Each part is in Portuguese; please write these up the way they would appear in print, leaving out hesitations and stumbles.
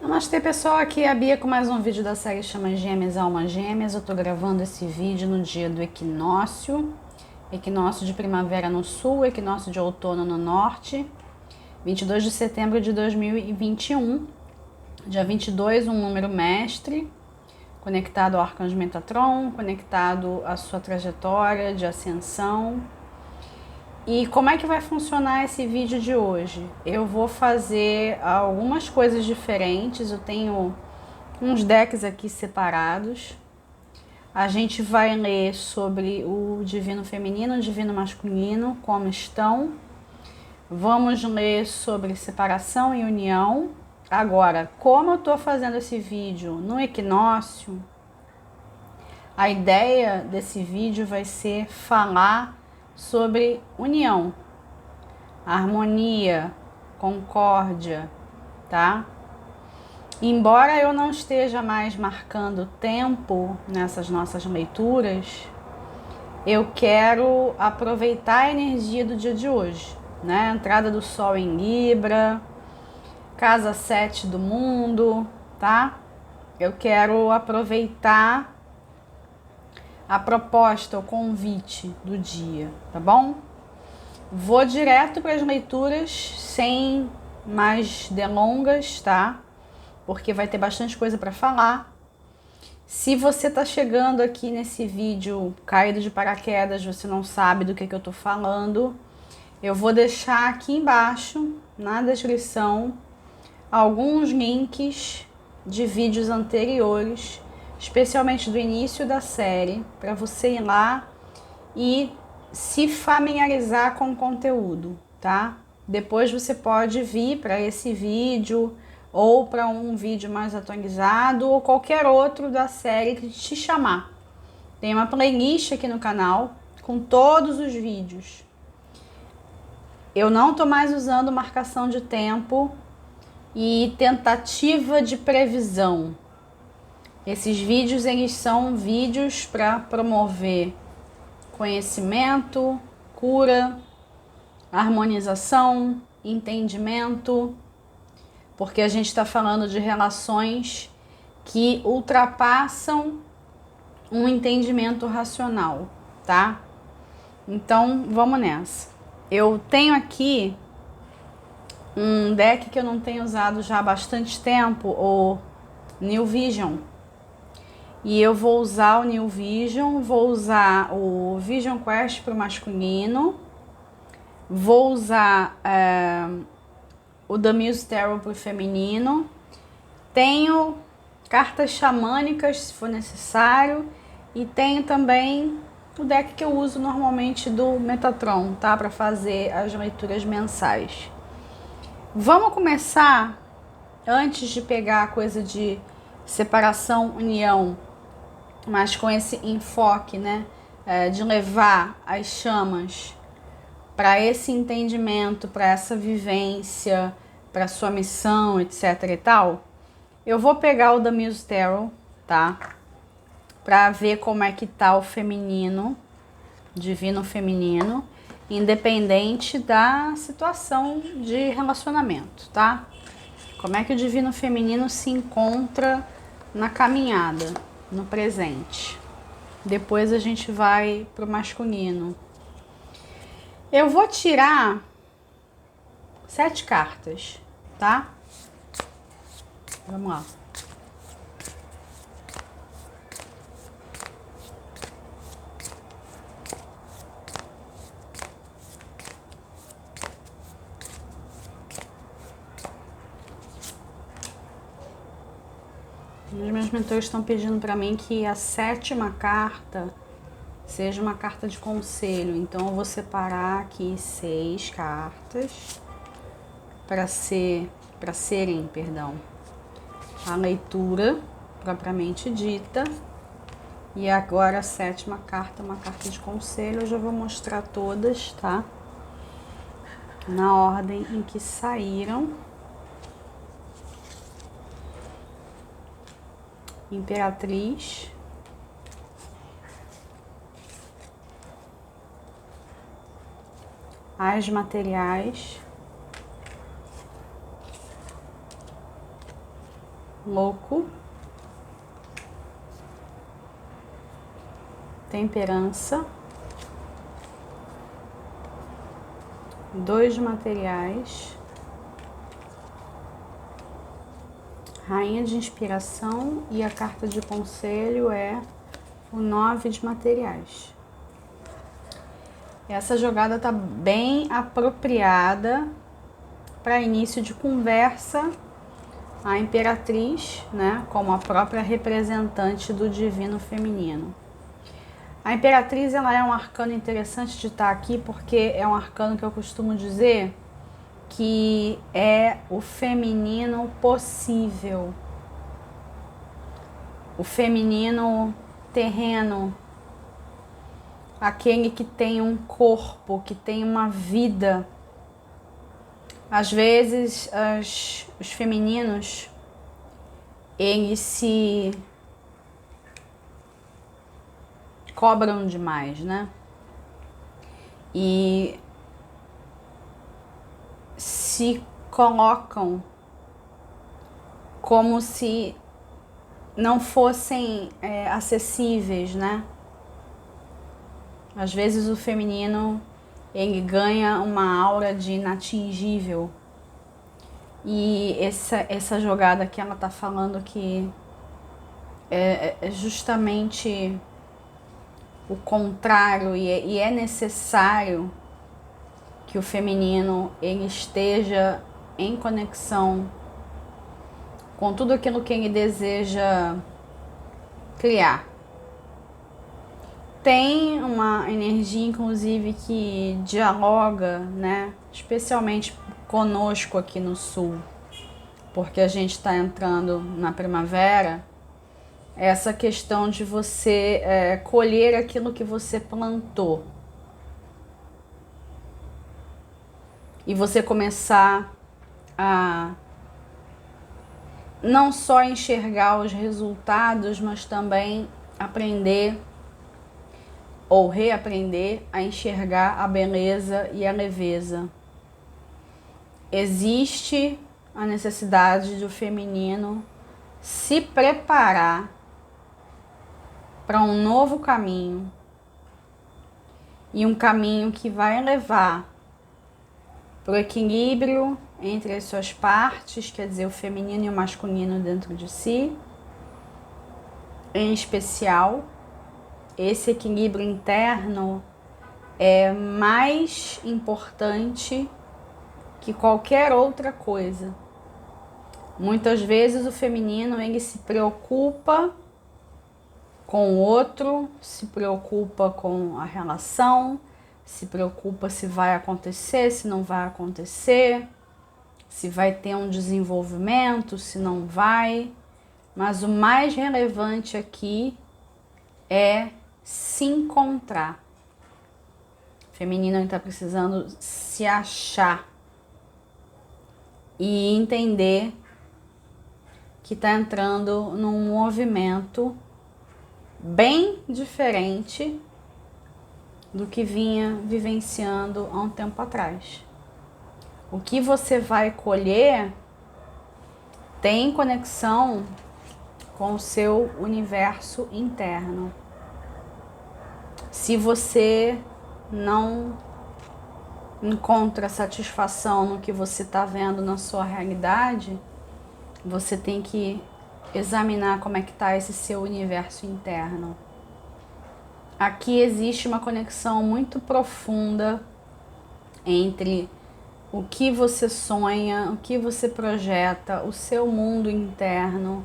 Namastê pessoal, aqui é a Bia com mais um vídeo da série Chama Gêmeas, Alma Gêmeas. Eu tô gravando esse vídeo no dia do equinócio. Equinócio de primavera no sul, equinócio de outono no norte. 22 de setembro de 2021. Dia 22, um número mestre, conectado ao Arcanjo Metatron, conectado à sua trajetória de ascensão. E como é que vai funcionar esse vídeo de hoje? Eu vou fazer algumas coisas diferentes, eu tenho uns decks aqui separados. A gente vai ler sobre o divino feminino e o divino masculino, como estão. Vamos ler sobre separação e união. Agora, como eu estou fazendo esse vídeo no equinócio, a ideia desse vídeo vai ser falar sobre união, harmonia, concórdia, tá? Embora eu não esteja mais marcando tempo nessas nossas leituras, eu quero aproveitar a energia do dia de hoje, né? Entrada do Sol em Libra, casa 7 do mundo, tá? Eu quero aproveitar a proposta, o convite do dia, tá bom? Vou direto para as leituras, sem mais delongas, tá? Porque vai ter bastante coisa para falar. Se você tá chegando aqui nesse vídeo caído de paraquedas, você não sabe do que eu tô falando, eu vou deixar aqui embaixo, na descrição, alguns links de vídeos anteriores, especialmente do início da série, para você ir lá e se familiarizar com o conteúdo, tá? Depois você pode vir para esse vídeo ou para um vídeo mais atualizado ou qualquer outro da série que te chamar. Tem uma playlist aqui no canal com todos os vídeos. Eu não estou mais usando marcação de tempo e tentativa de previsão. Esses vídeos, eles são vídeos para promover conhecimento, cura, harmonização, entendimento, porque a gente está falando de relações que ultrapassam um entendimento racional, tá? Então, vamos nessa. Eu tenho aqui um deck que eu não tenho usado já há bastante tempo, o New Vision. E eu vou usar o New Vision, vou usar o Vision Quest para o masculino, vou usar o The Muse Tarot para o feminino. Tenho cartas xamânicas, se for necessário, e tenho também o deck que eu uso normalmente do Metatron, tá? Para fazer as leituras mensais. Vamos começar, antes de pegar a coisa de separação, união, mas com esse enfoque, né, de levar as chamas para esse entendimento, para essa vivência, para sua missão, etc e tal. Eu vou pegar o The Muse Tarot, tá? Para ver como é que tá o feminino, divino feminino, independente da situação de relacionamento, tá? Como é que o divino feminino se encontra na caminhada, no presente. Depois a gente vai pro masculino. Eu vou tirar 7 cartas, tá? Vamos lá. Os meus mentores estão pedindo para mim que a 7ª carta seja uma carta de conselho. Então eu vou separar aqui 6 cartas para serem, a leitura propriamente dita. E agora a 7ª carta, uma carta de conselho. Eu já vou mostrar todas, tá? Na ordem em que saíram. Imperatriz, as materiais, louco, temperança, 2 de materiais, rainha de inspiração, e a carta de conselho é o 9 de materiais. Essa jogada tá bem apropriada para início de conversa. A Imperatriz, né, como a própria representante do divino feminino. A Imperatriz, ela é um arcano interessante de estar aqui, porque é um arcano que eu costumo dizer que é o feminino possível, o feminino terreno, aquele que tem um corpo, que tem uma vida. Às vezes os femininos, eles se cobram demais, né? E se colocam como se não fossem acessíveis, né? Às vezes o feminino, ele ganha uma aura de inatingível. E essa jogada que ela tá falando que é justamente o contrário, e é necessário que o feminino ele esteja em conexão com tudo aquilo que ele deseja criar. Tem uma energia, inclusive, que dialoga, né, especialmente conosco aqui no Sul, porque a gente está entrando na primavera, essa questão de você colher aquilo que você plantou. E você começar a não só enxergar os resultados, mas também aprender ou reaprender a enxergar a beleza e a leveza. Existe a necessidade do feminino se preparar para um novo caminho, e um caminho que vai levar para o equilíbrio entre as suas partes, quer dizer, o feminino e o masculino dentro de si. Em especial, esse equilíbrio interno é mais importante que qualquer outra coisa. Muitas vezes o feminino ele se preocupa com o outro, se preocupa com a relação, se preocupa se vai acontecer, se não vai acontecer, se vai ter um desenvolvimento, se não vai. Mas o mais relevante aqui é se encontrar. O feminino está precisando se achar e entender que está entrando num movimento bem diferente do que vinha vivenciando há um tempo atrás. O que você vai colher tem conexão com o seu universo interno. Se você não encontra satisfação no que você está vendo na sua realidade, você tem que examinar como é que está esse seu universo interno. Aqui existe uma conexão muito profunda entre o que você sonha, o que você projeta, o seu mundo interno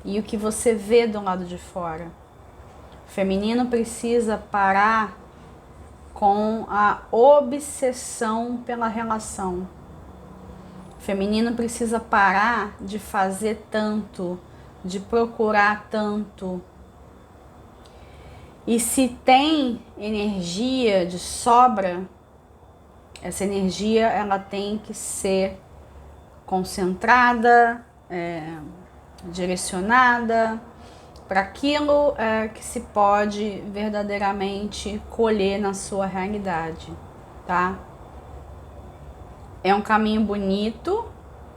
e o que você vê do lado de fora. O feminino precisa parar com a obsessão pela relação. O feminino precisa parar de fazer tanto, de procurar tanto. E se tem energia de sobra, essa energia ela tem que ser concentrada, direcionada para aquilo que se pode verdadeiramente colher na sua realidade, tá? É um caminho bonito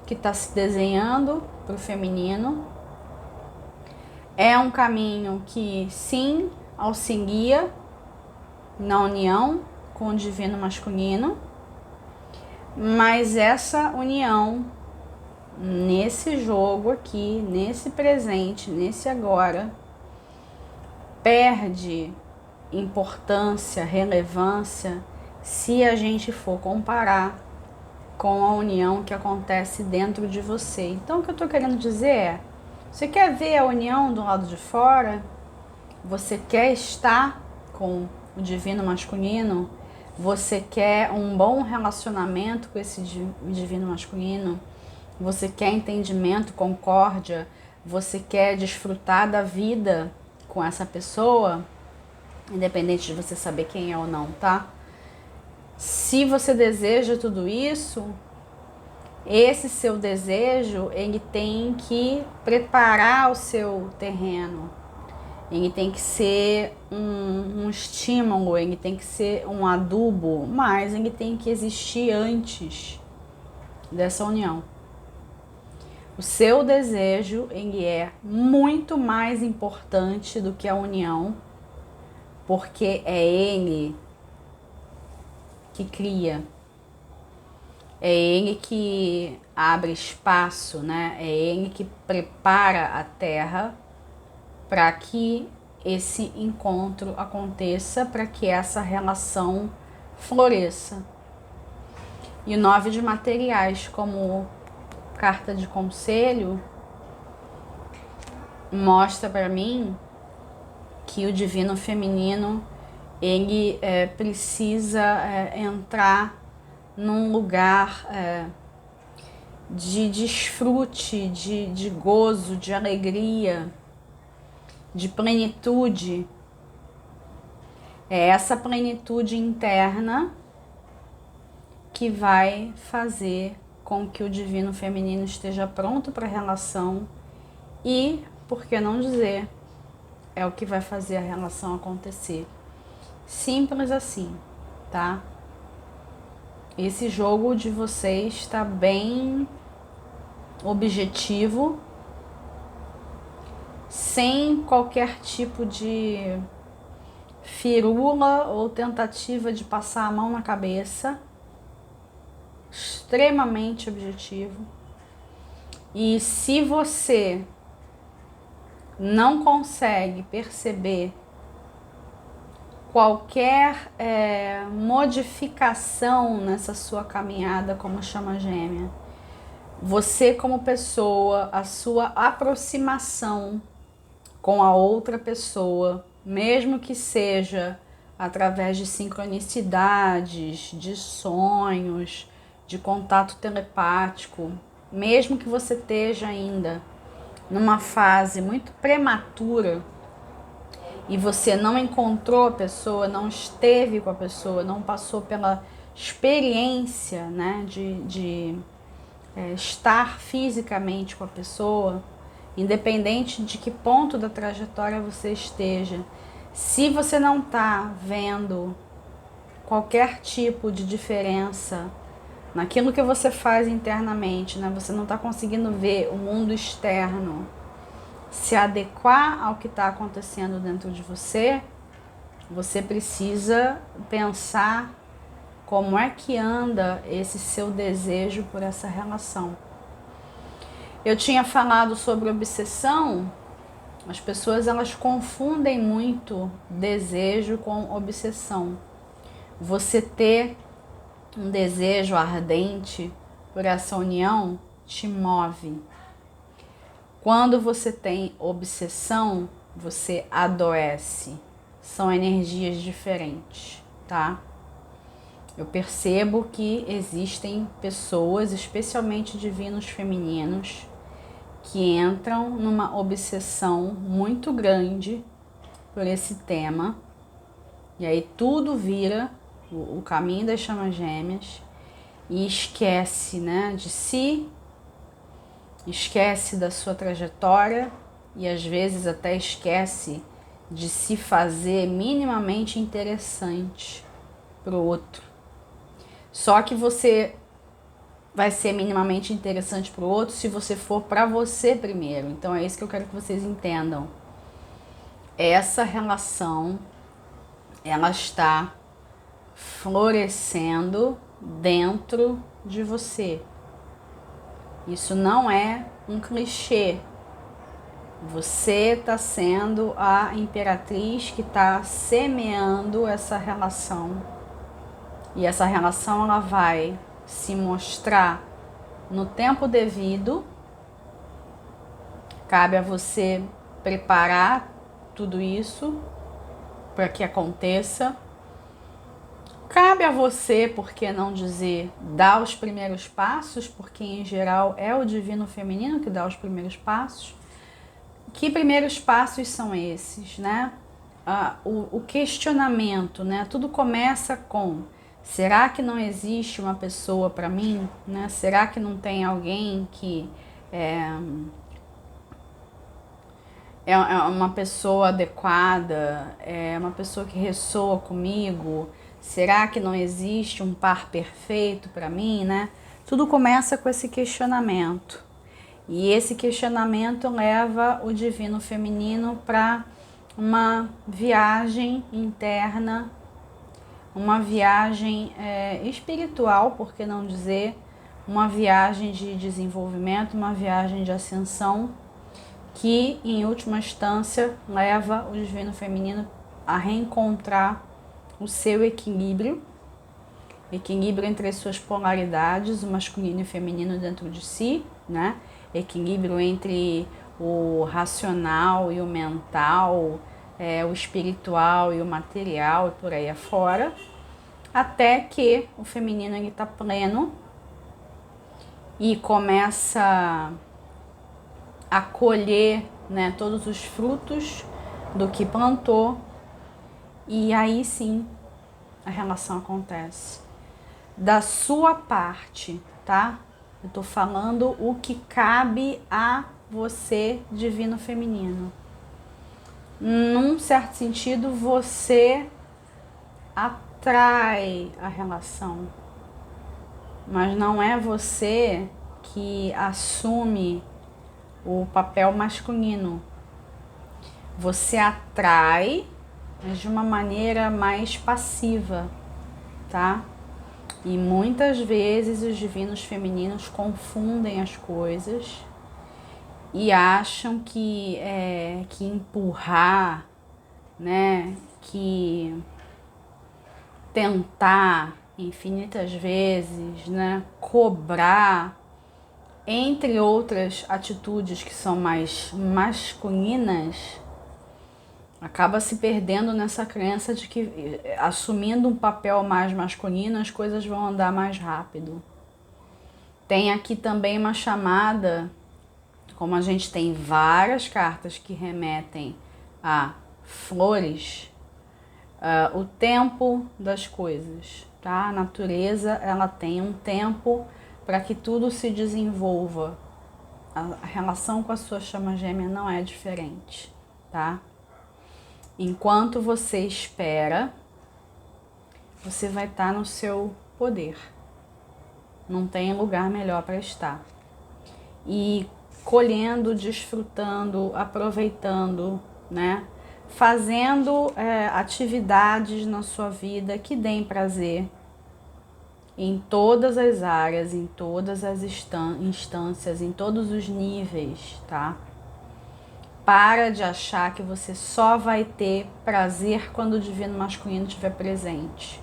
que está se desenhando para o feminino. É um caminho que sim auxilia na união com o divino masculino, mas essa união nesse jogo aqui, nesse presente, nesse agora, perde importância, relevância se a gente for comparar com a união que acontece dentro de você. Então o que eu estou querendo dizer é, você quer ver a união do lado de fora? Você quer estar com o divino masculino? Você quer um bom relacionamento com esse divino masculino? Você quer entendimento, concórdia? Você quer desfrutar da vida com essa pessoa? Independente de você saber quem é ou não, tá? Se você deseja tudo isso, esse seu desejo, ele tem que preparar o seu terreno. Ele tem que ser um estímulo, ele tem que ser um adubo, mas ele tem que existir antes dessa união. O seu desejo, ele é muito mais importante do que a união, porque é ele que cria, é ele que abre espaço, né? É ele que prepara a terra para que esse encontro aconteça, para que essa relação floresça. E o 9 de materiais, como carta de conselho, mostra para mim que o divino feminino, ele precisa entrar num lugar de desfrute, de gozo, de alegria, de plenitude. É essa plenitude interna que vai fazer com que o divino feminino esteja pronto para a relação e, por que não dizer, é o que vai fazer a relação acontecer. Simples assim, tá? Esse jogo de vocês está bem objetivo, sem qualquer tipo de firula ou tentativa de passar a mão na cabeça, extremamente objetivo. E se você não consegue perceber qualquer modificação nessa sua caminhada como chama gêmea, você como pessoa, a sua aproximação com a outra pessoa, mesmo que seja através de sincronicidades, de sonhos, de contato telepático, mesmo que você esteja ainda numa fase muito prematura e você não encontrou a pessoa, não esteve com a pessoa, não passou pela experiência, né, de estar fisicamente com a pessoa, independente de que ponto da trajetória você esteja, se você não está vendo qualquer tipo de diferença naquilo que você faz internamente, né? Você não está conseguindo ver o mundo externo se adequar ao que está acontecendo dentro de você, você precisa pensar como é que anda esse seu desejo por essa relação. Eu tinha falado sobre obsessão. As pessoas, elas confundem muito desejo com obsessão. Você ter um desejo ardente por essa união te move. Quando você tem obsessão, você adoece. São energias diferentes, tá? Eu percebo que existem pessoas, especialmente divinos femininos, que entram numa obsessão muito grande por esse tema. E aí tudo vira o caminho das chamas gêmeas e esquece, né, de si, esquece da sua trajetória e às vezes até esquece de se fazer minimamente interessante para o outro. Só que você vai ser minimamente interessante para o outro se você for para você primeiro. Então é isso que eu quero que vocês entendam. essa relação, ela está florescendo dentro de você. Isso não é um clichê. Você está sendo a imperatriz que está semeando essa relação. E essa relação ela vai se mostrar no tempo devido. Cabe a você preparar tudo isso para que aconteça. Cabe a você, por que não dizer, dar os primeiros passos, porque em geral é o divino feminino que dá os primeiros passos. Que primeiros passos são esses, né? O questionamento, né? Tudo começa com: será que não existe uma pessoa para mim, né? Será que não tem alguém que é uma pessoa adequada, é uma pessoa que ressoa comigo? Será que não existe um par perfeito para mim, né? Tudo começa com esse questionamento. E esse questionamento leva o divino feminino para uma viagem interna, uma viagem espiritual, por que não dizer, uma viagem de desenvolvimento, uma viagem de ascensão, que em última instância leva o divino feminino a reencontrar o seu equilíbrio entre as suas polaridades, o masculino e o feminino dentro de si, né? Equilíbrio entre o racional e o mental, o espiritual e o material e por aí afora, até que o feminino está pleno e começa a colher, né, todos os frutos do que plantou, e aí sim a relação acontece. Da sua parte, tá? Eu tô falando o que cabe a você, divino feminino. Num certo sentido, você atrai a relação, mas não é você que assume o papel masculino. Você atrai, mas de uma maneira mais passiva, tá? E muitas vezes os divinos femininos confundem as coisas e acham que empurrar, né, que tentar infinitas vezes, né, cobrar, entre outras atitudes que são mais masculinas, acaba se perdendo nessa crença de que, assumindo um papel mais masculino, as coisas vão andar mais rápido. Tem aqui também uma chamada, como a gente tem várias cartas que remetem a flores, o tempo das coisas, tá? A natureza, ela tem um tempo para que tudo se desenvolva. A relação com a sua chama gêmea não é diferente, tá? Enquanto você espera, você vai estar no seu poder. Não tem lugar melhor para estar. E colhendo, desfrutando, aproveitando, né? Fazendo atividades na sua vida que deem prazer em todas as áreas, em todas as instâncias, em todos os níveis, tá? Para de achar que você só vai ter prazer quando o divino masculino estiver presente.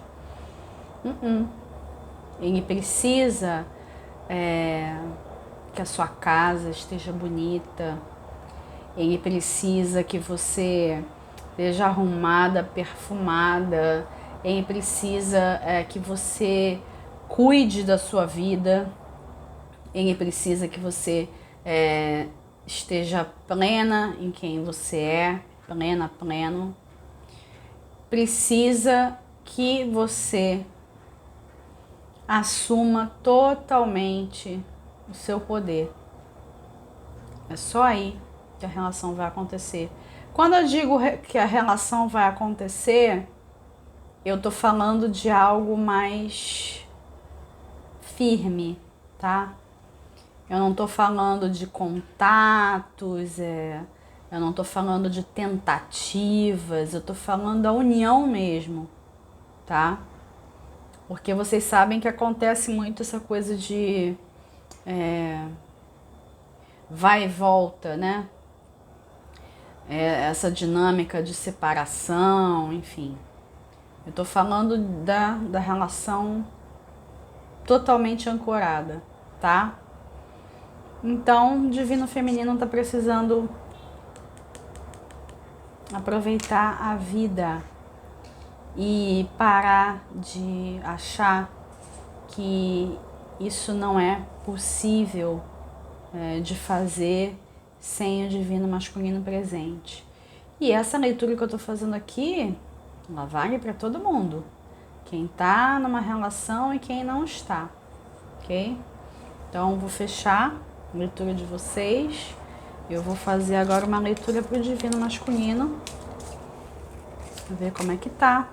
Ele precisa que a sua casa esteja bonita. Ele precisa que você esteja arrumada, perfumada. Ele precisa que você cuide da sua vida. Ele precisa que você esteja plena em quem você é, pleno. Precisa que você assuma totalmente o seu poder. É só aí que a relação vai acontecer. Quando eu digo que a relação vai acontecer, eu tô falando de algo mais firme, tá? Eu não tô falando de contatos, eu Eu não tô falando de tentativas, eu tô falando da união mesmo, tá? Porque vocês sabem que acontece muito essa coisa de vai e volta, né? Essa dinâmica de separação, enfim. Eu tô falando da relação totalmente ancorada, tá? Então, o divino feminino tá precisando aproveitar a vida e parar de achar que isso não é possível de fazer sem o divino masculino presente. E essa leitura que eu tô fazendo aqui, ela vale para todo mundo. Quem tá numa relação e quem não está, ok? Então, vou fechar a leitura de vocês. Eu vou fazer agora uma leitura para o divino masculino. Vou ver como é que tá.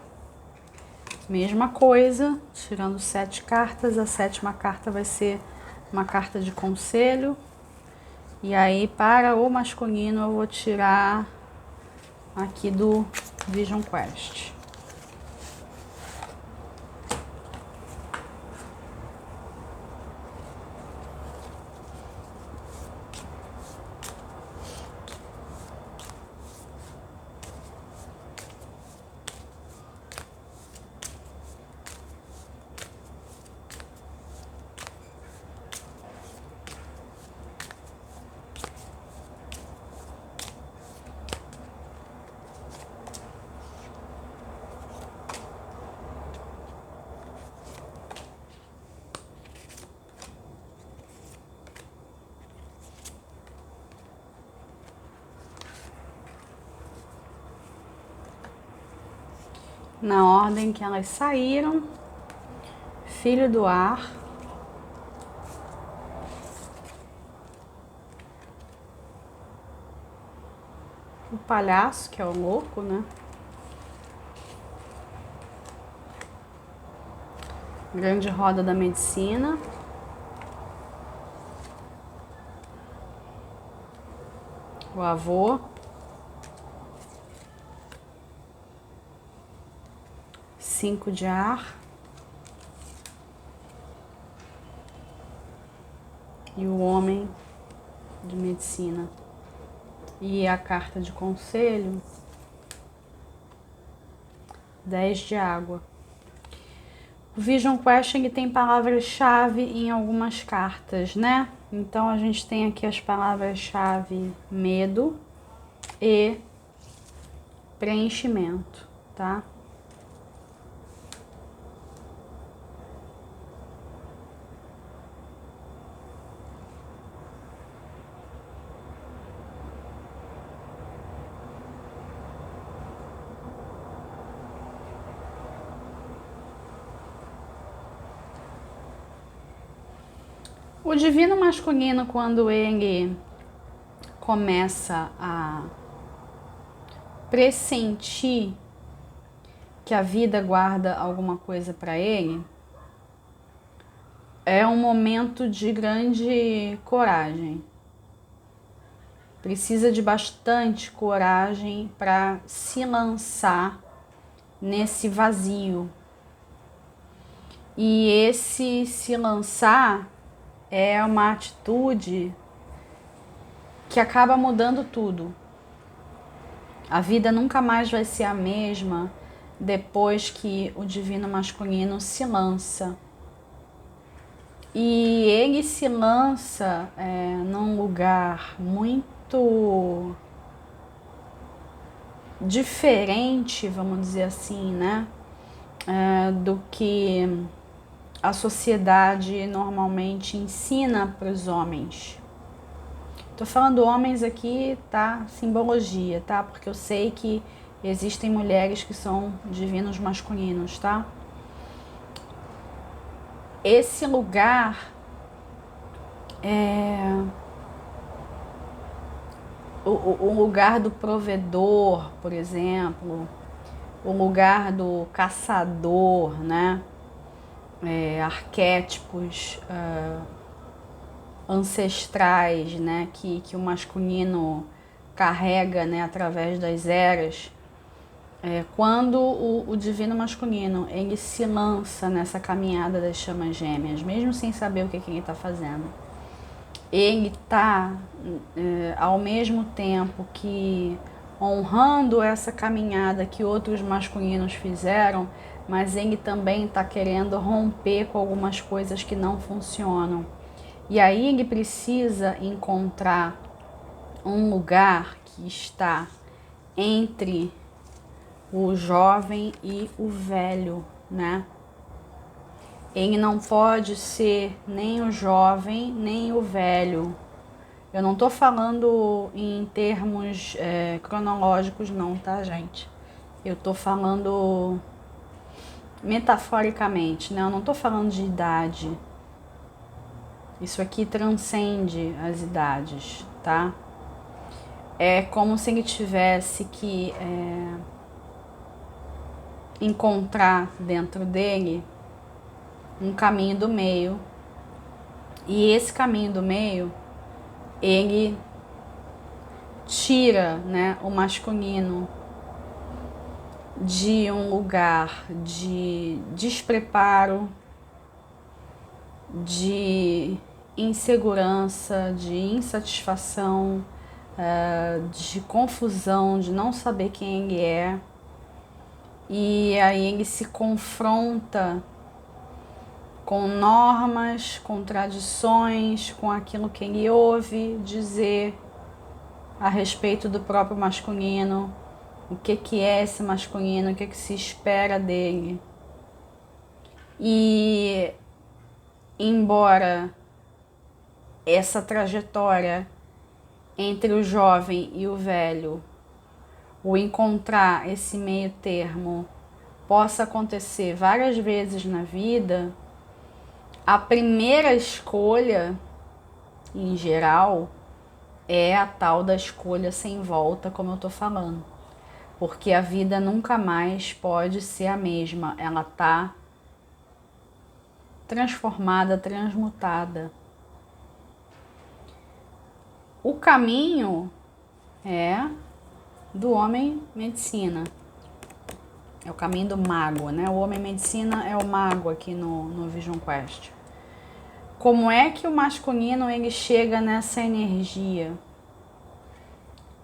Mesma coisa, tirando 7 cartas. A 7ª carta vai ser uma carta de conselho. E aí, para o masculino, eu vou tirar aqui do Vision Quest. Na ordem que elas saíram, Filho do Ar, o Palhaço, que é o louco, né? Grande Roda da Medicina, o Avô, Cinco de Ar e o Homem de Medicina. E a carta de conselho, 10 de Água. O Vision Questing tem palavras-chave em algumas cartas, né? Então a gente tem aqui as palavras-chave medo e preenchimento, tá? O divino masculino, quando ele começa a pressentir que a vida guarda alguma coisa para ele, é um momento de grande coragem. Precisa de bastante coragem para se lançar nesse vazio. E esse se lançar é uma atitude que acaba mudando tudo. A vida nunca mais vai ser a mesma depois que o divino masculino se lança. E ele se lança num lugar muito diferente, vamos dizer assim, né? Do que a sociedade normalmente ensina para os homens. Tô falando homens aqui, tá? Simbologia, tá? Porque eu sei que existem mulheres que são divinos masculinos, tá? Esse lugar o lugar do provedor, por exemplo, o lugar do caçador, né? Arquétipos ancestrais, né? Que o masculino carrega, né, através das eras, quando o divino masculino ele se lança nessa caminhada das chamas gêmeas, mesmo sem saber o que ele está fazendo, ele está ao mesmo tempo que honrando essa caminhada que outros masculinos fizeram, mas ele também está querendo romper com algumas coisas que não funcionam. E aí ele precisa encontrar um lugar que está entre o jovem e o velho, né? Ele não pode ser nem o jovem, nem o velho. Eu não tô falando em termos cronológicos não, tá, gente? Eu tô falando metaforicamente, né? Eu não tô falando de idade. Isso aqui transcende as idades, tá? É como se ele tivesse que encontrar dentro dele um caminho do meio. E esse caminho do meio, ele tira, né, o masculino de um lugar de despreparo, de insegurança, de insatisfação, de confusão, de não saber quem ele é. E aí ele se confronta com normas, com tradições, com aquilo que ele ouve dizer a respeito do próprio masculino, o que é esse masculino, o que se espera dele. E embora essa trajetória entre o jovem e o velho, o encontrar esse meio termo, possa acontecer várias vezes na vida, a primeira escolha, em geral, é a tal da escolha sem volta, como eu tô falando. Porque a vida nunca mais pode ser a mesma, ela tá transformada, transmutada. O caminho é do homem medicina. É o caminho do mago, né? O homem medicina é o mago aqui no Vision Quest. Como é que o masculino ele chega nessa energia?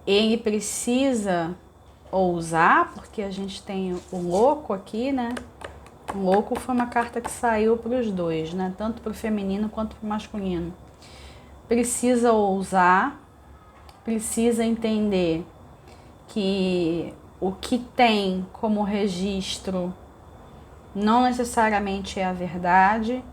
Ele precisa ousar, porque a gente tem o louco aqui, né? O louco foi uma carta que saiu para os dois, né? Tanto para o feminino quanto para o masculino. Precisa ousar, precisa entender que o que tem como registro não necessariamente é a verdade,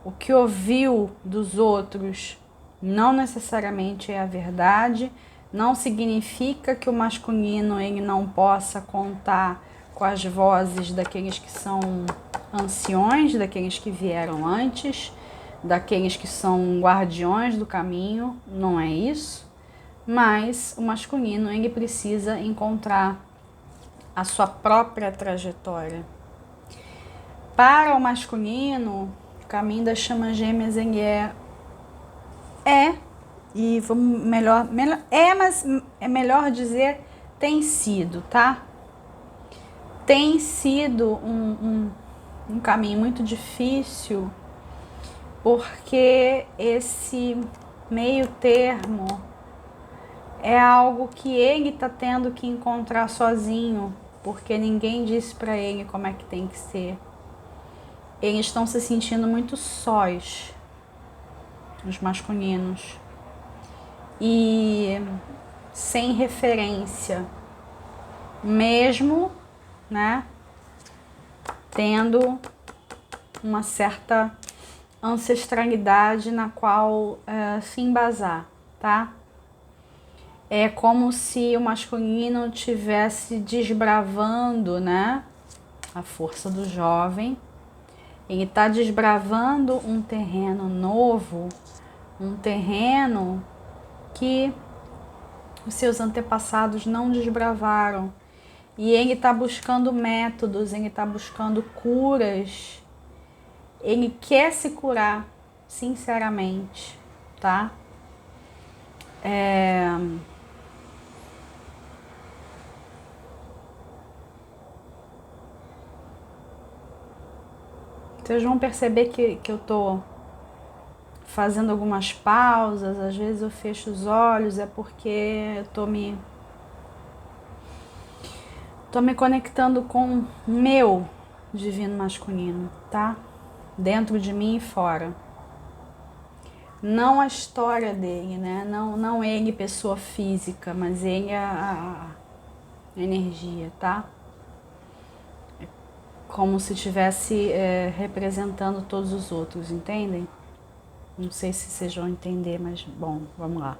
o que ouviu dos outros não necessariamente é a verdade, não significa que o masculino ele não possa contar com as vozes daqueles que são anciões, daqueles que vieram antes, daqueles que são guardiões do caminho, não é isso. Mas o masculino ele precisa encontrar a sua própria trajetória. Para o masculino, o caminho das chamas gêmeas ele e vamos mas é melhor dizer tem sido, tá? Tem sido um caminho muito difícil, porque esse meio termo é algo que ele está tendo que encontrar sozinho, porque ninguém disse para ele como é que tem que ser. Eles estão se sentindo muito sós, os masculinos, e sem referência, mesmo, né, tendo uma certa ancestralidade na qual se embasar, tá? É como se o masculino tivesse desbravando, né, a força do jovem. Ele está desbravando um terreno novo, um terreno que os seus antepassados não desbravaram. E ele está buscando métodos, ele está buscando curas. Ele quer se curar, sinceramente, tá? Vocês vão perceber que eu tô fazendo algumas pausas, às vezes eu fecho os olhos, é porque eu tô me conectando com o meu divino masculino, tá? Dentro de mim e fora. Não a história dele, né? Não ele pessoa física, mas ele a energia, tá? Como se estivesse representando todos os outros, entendem? Não sei se vocês vão entender, mas bom, vamos lá.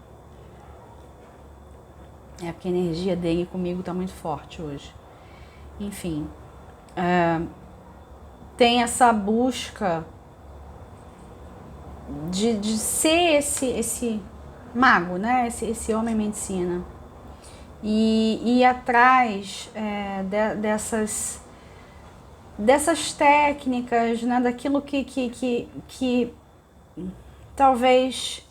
É porque a energia dele comigo tá muito forte hoje. Enfim, tem essa busca de ser esse mago, né? Esse homem medicina. E ir atrás dessas técnicas, né? Daquilo que talvez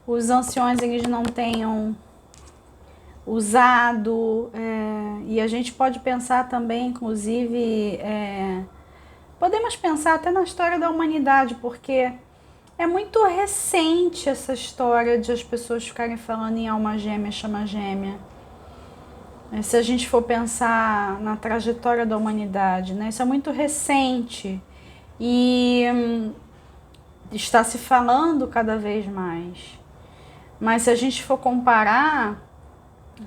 os anciões eles não tenham usado, e a gente pode pensar também, inclusive, podemos pensar até na história da humanidade, porque é muito recente essa história de as pessoas ficarem falando em alma gêmea, chama gêmea. Se a gente for pensar na trajetória da humanidade, né? Isso é muito recente e está se falando cada vez mais. Mas se a gente for comparar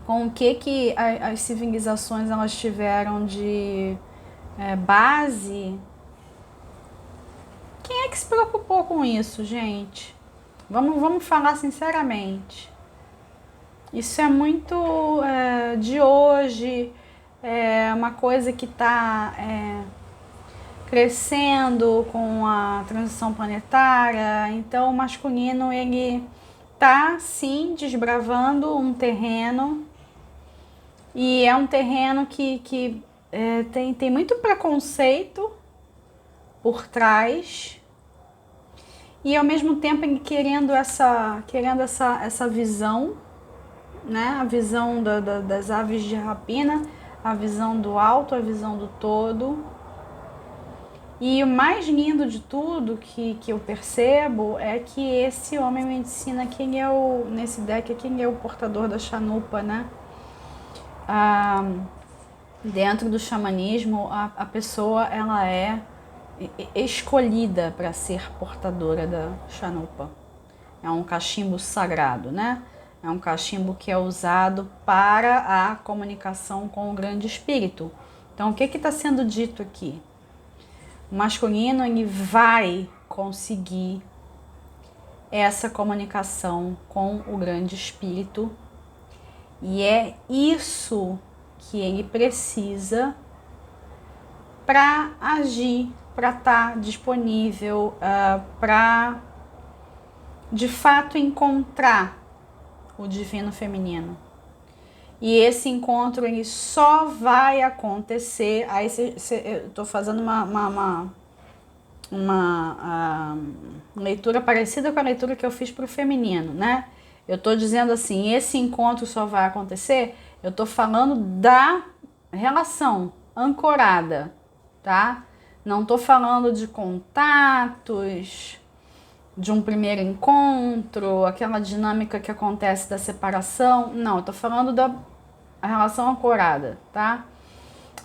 com o que as civilizações elas tiveram de base, quem é que se preocupou com isso, gente? Vamos falar sinceramente. Isso é muito de hoje, é uma coisa que está crescendo com a transição planetária. Então o masculino ele tá sim desbravando um terreno, e é um terreno que tem muito preconceito por trás, e ao mesmo tempo ele querendo essa visão, né? A visão das aves de rapina, a visão do alto, a visão do todo. E o mais lindo de tudo que eu percebo é que esse homem medicina, quem é nesse deck, quem é o portador da chanupa, né? Dentro do xamanismo, a pessoa ela é escolhida para ser portadora da chanupa. É um cachimbo sagrado, né? É um cachimbo que é usado para a comunicação com o grande espírito. Então, o que está sendo dito aqui? O masculino ele vai conseguir essa comunicação com o grande espírito, e é isso que ele precisa para agir, para estar disponível, para de fato encontrar o divino feminino. E esse encontro ele só vai acontecer. Aí eu tô fazendo uma leitura parecida com a leitura que eu fiz para o feminino, né? Eu tô dizendo assim, esse encontro só vai acontecer. Eu tô falando da relação ancorada, tá? Não tô falando de contatos, de um primeiro encontro, aquela dinâmica que acontece da separação. Não, eu tô falando da relação ancorada, tá?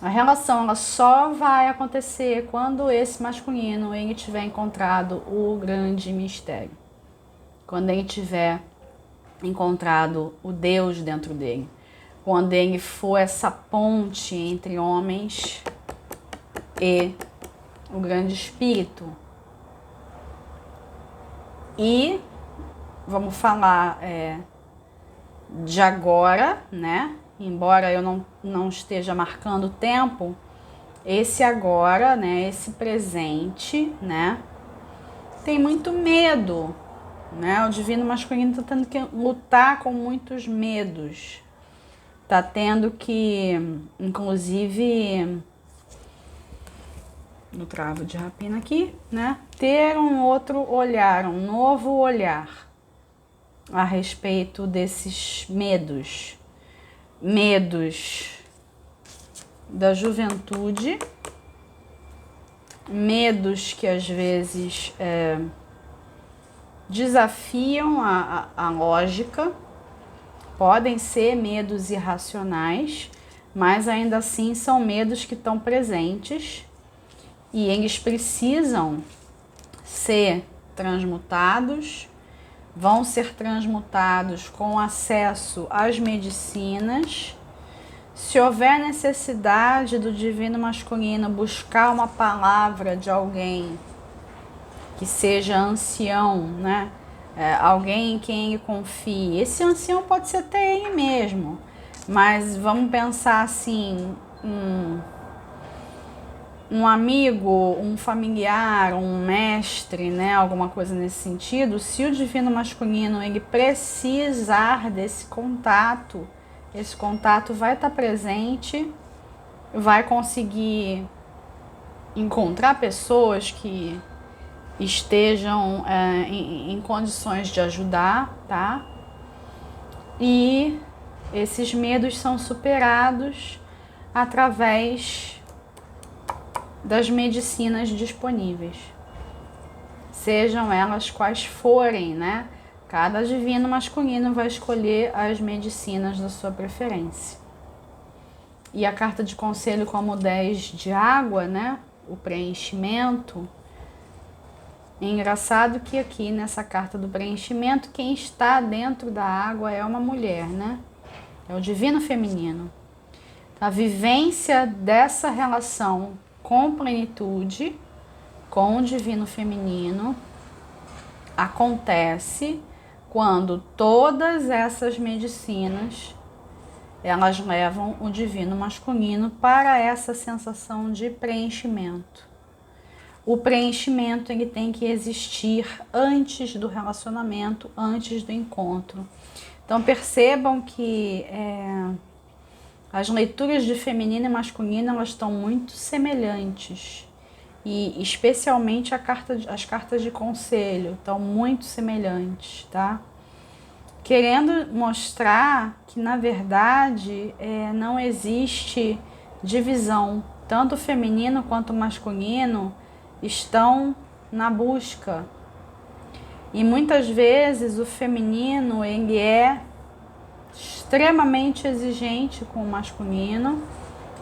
A relação ela só vai acontecer quando esse masculino ele tiver encontrado o grande mistério. Quando ele tiver encontrado o Deus dentro dele. Quando ele for essa ponte entre homens e o grande espírito. E vamos falar de agora, né? Embora eu não esteja marcando o tempo, esse agora, né? Esse presente, né? Tem muito medo, né? O divino masculino está tendo que lutar com muitos medos. Tá tendo que, inclusive, no travo de rapina aqui, né? Ter um outro olhar, um novo olhar a respeito desses medos. Medos da juventude medos que às vezes desafiam a lógica, podem ser medos irracionais, mas ainda assim são medos que estão presentes e eles precisam ser transmutados, vão ser transmutados com acesso às medicinas. Se houver necessidade do divino masculino buscar uma palavra de alguém que seja ancião, né? Alguém em quem ele confie. Esse ancião pode ser até ele mesmo, mas vamos pensar assim, um amigo, um familiar, um mestre, né? Alguma coisa nesse sentido. Se o divino masculino ele precisar desse contato, esse contato vai estar presente, vai conseguir encontrar pessoas que estejam em condições de ajudar, tá? E esses medos são superados através das medicinas disponíveis, sejam elas quais forem, né? Cada divino masculino vai escolher as medicinas da sua preferência. E a carta de conselho como 10 de água, né? O preenchimento. É engraçado que aqui nessa carta do preenchimento, quem está dentro da água é uma mulher, né? É o divino feminino. A vivência dessa relação com plenitude, com o divino feminino, acontece quando todas essas medicinas elas levam o divino masculino para essa sensação de preenchimento. O preenchimento ele tem que existir antes do relacionamento, antes do encontro. Então percebam que as leituras de feminino e masculino elas estão muito semelhantes. E especialmente as cartas de conselho estão muito semelhantes, tá? Querendo mostrar que na verdade não existe divisão, tanto o feminino quanto o masculino estão na busca. E muitas vezes o feminino ele é extremamente exigente com o masculino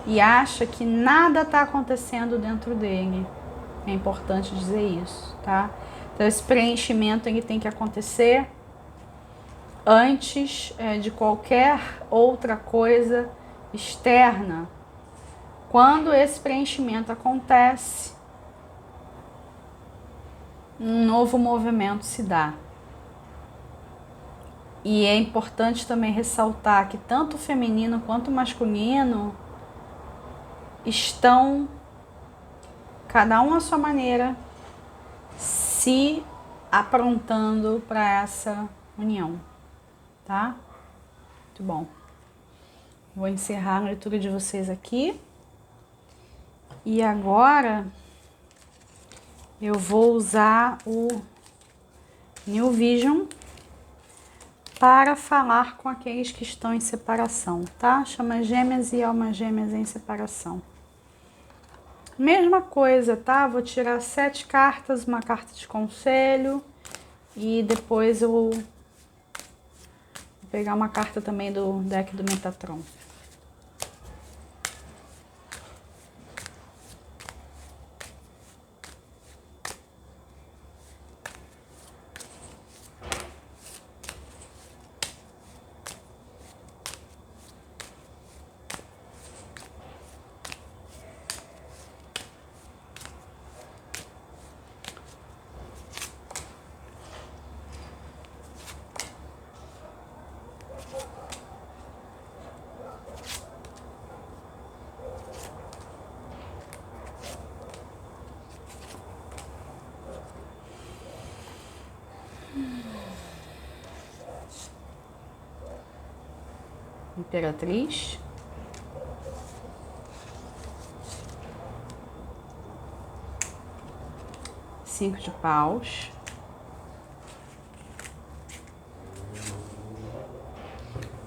e acha que nada está acontecendo dentro dele. É importante dizer isso, tá? Então esse preenchimento ele tem que acontecer antes de qualquer outra coisa externa. Quando esse preenchimento acontece, um novo movimento se dá. E é importante também ressaltar que tanto o feminino quanto o masculino estão, cada um à sua maneira, se aprontando para essa união, tá? Muito bom. Vou encerrar a leitura de vocês aqui. E agora eu vou usar o New Vision para falar com aqueles que estão em separação, tá? Chamas gêmeas e almas gêmeas em separação. Mesma coisa, tá? Vou tirar 7 cartas, uma carta de conselho e depois eu vou pegar uma carta também do deck do Metatron. Imperatriz, cinco de paus,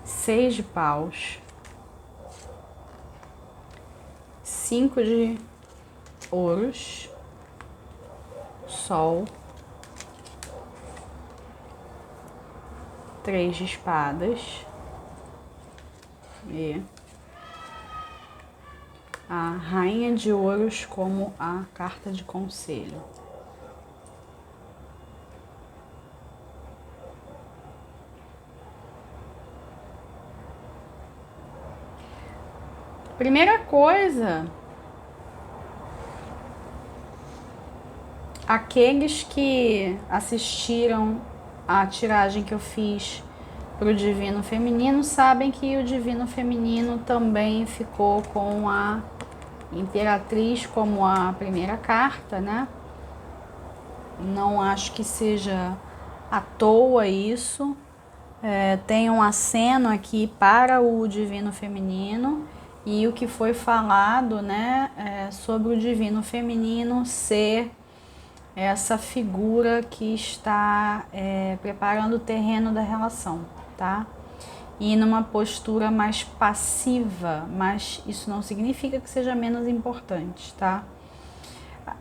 seis de paus, 5 de ouros, Sol, 3 de espadas e a Rainha de Ouros como a carta de conselho. Primeira coisa, aqueles que assistiram a tiragem que eu fiz para o Divino Feminino sabem que o Divino Feminino também ficou com a Imperatriz como a primeira carta, né? Não acho que seja à toa isso. Tem um aceno aqui para o Divino Feminino e o que foi falado, né, sobre o Divino Feminino ser essa figura que está preparando o terreno da relação, tá? E numa postura mais passiva, mas isso não significa que seja menos importante, tá?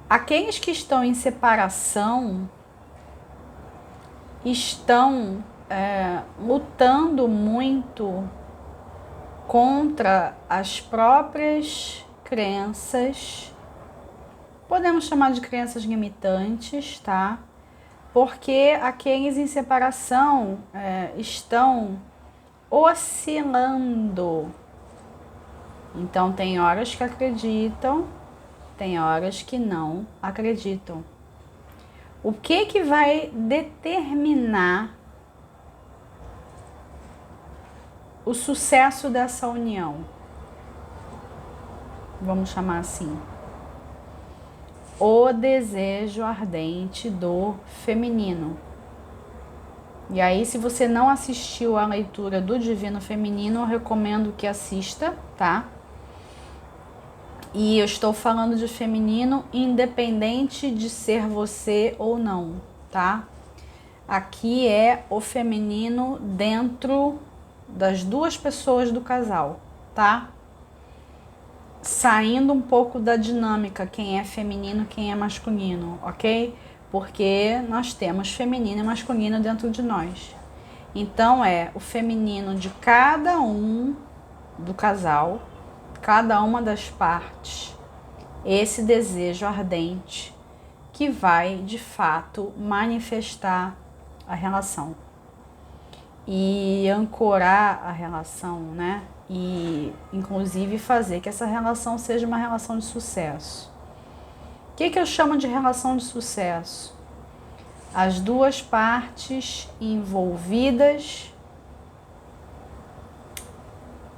Aqueles que estão em separação estão lutando muito contra as próprias crenças, podemos chamar de crenças limitantes, tá? Porque aqueles em separação estão oscilando. Então tem horas que acreditam, tem horas que não acreditam. O que vai determinar o sucesso dessa união? Vamos chamar assim. O desejo ardente do feminino. E aí, se você não assistiu à leitura do Divino Feminino, eu recomendo que assista, tá? E eu estou falando de feminino independente de ser você ou não, tá? Aqui é o feminino dentro das duas pessoas do casal, tá? Saindo um pouco da dinâmica, quem é feminino, quem é masculino, ok? Porque nós temos feminino e masculino dentro de nós. Então é o feminino de cada um do casal, cada uma das partes, esse desejo ardente que vai de fato manifestar a relação e ancorar a relação, né? E inclusive fazer que essa relação seja uma relação de sucesso. O que eu chamo de relação de sucesso? As duas partes envolvidas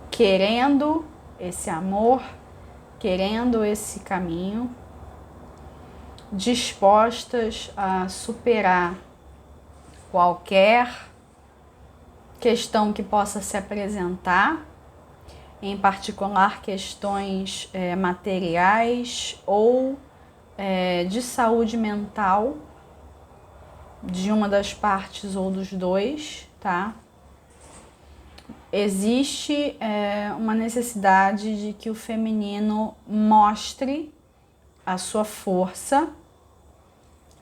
querendo esse amor, querendo esse caminho, dispostas a superar qualquer questão que possa se apresentar, em particular questões materiais ou de saúde mental de uma das partes ou dos dois, tá? Existe uma necessidade de que o feminino mostre a sua força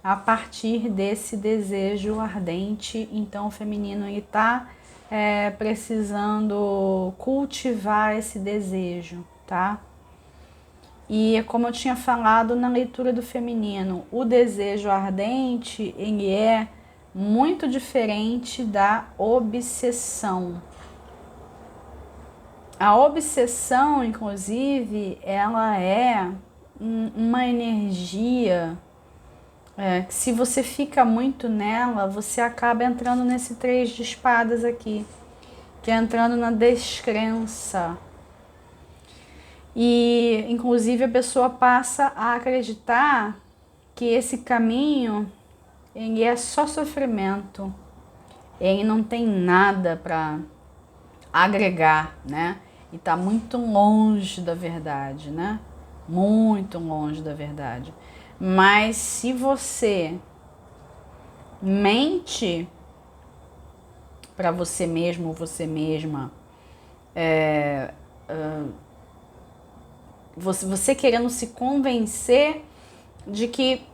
a partir desse desejo ardente. Então o feminino está precisando cultivar esse desejo, tá? E como eu tinha falado na leitura do feminino, o desejo ardente, ele é muito diferente da obsessão. A obsessão, inclusive, ela é uma energia que se você fica muito nela, você acaba entrando nesse 3 de espadas aqui, que é entrando na descrença. E, inclusive, a pessoa passa a acreditar que esse caminho, ele é só sofrimento. Ele não tem nada para agregar, né? E tá muito longe da verdade, né? Muito longe da verdade. Mas se você mente para você mesmo ou você mesma, você querendo se convencer de que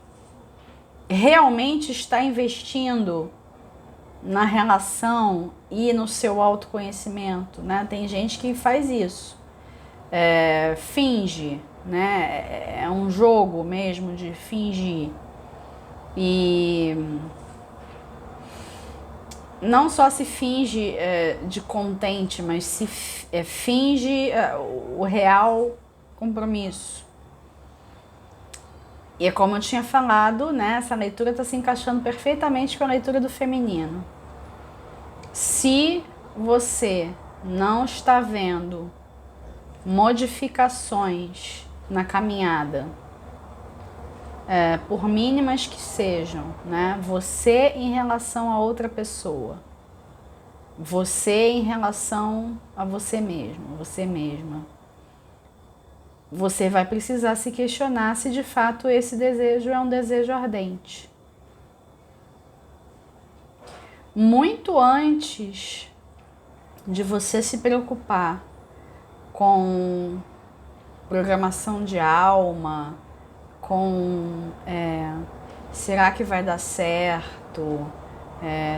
realmente está investindo na relação e no seu autoconhecimento, né? Tem gente que faz isso, finge, né? É um jogo mesmo de fingir. E não só se finge de contente, mas se finge o real compromisso. E é como eu tinha falado, né? Essa leitura está se encaixando perfeitamente com a leitura do feminino. Se você não está vendo modificações na caminhada, por mínimas que sejam, né? Você em relação a outra pessoa, você em relação a você mesmo, você mesma, você vai precisar se questionar se de fato esse desejo é um desejo ardente. Muito antes de você se preocupar com programação de alma, com será que vai dar certo,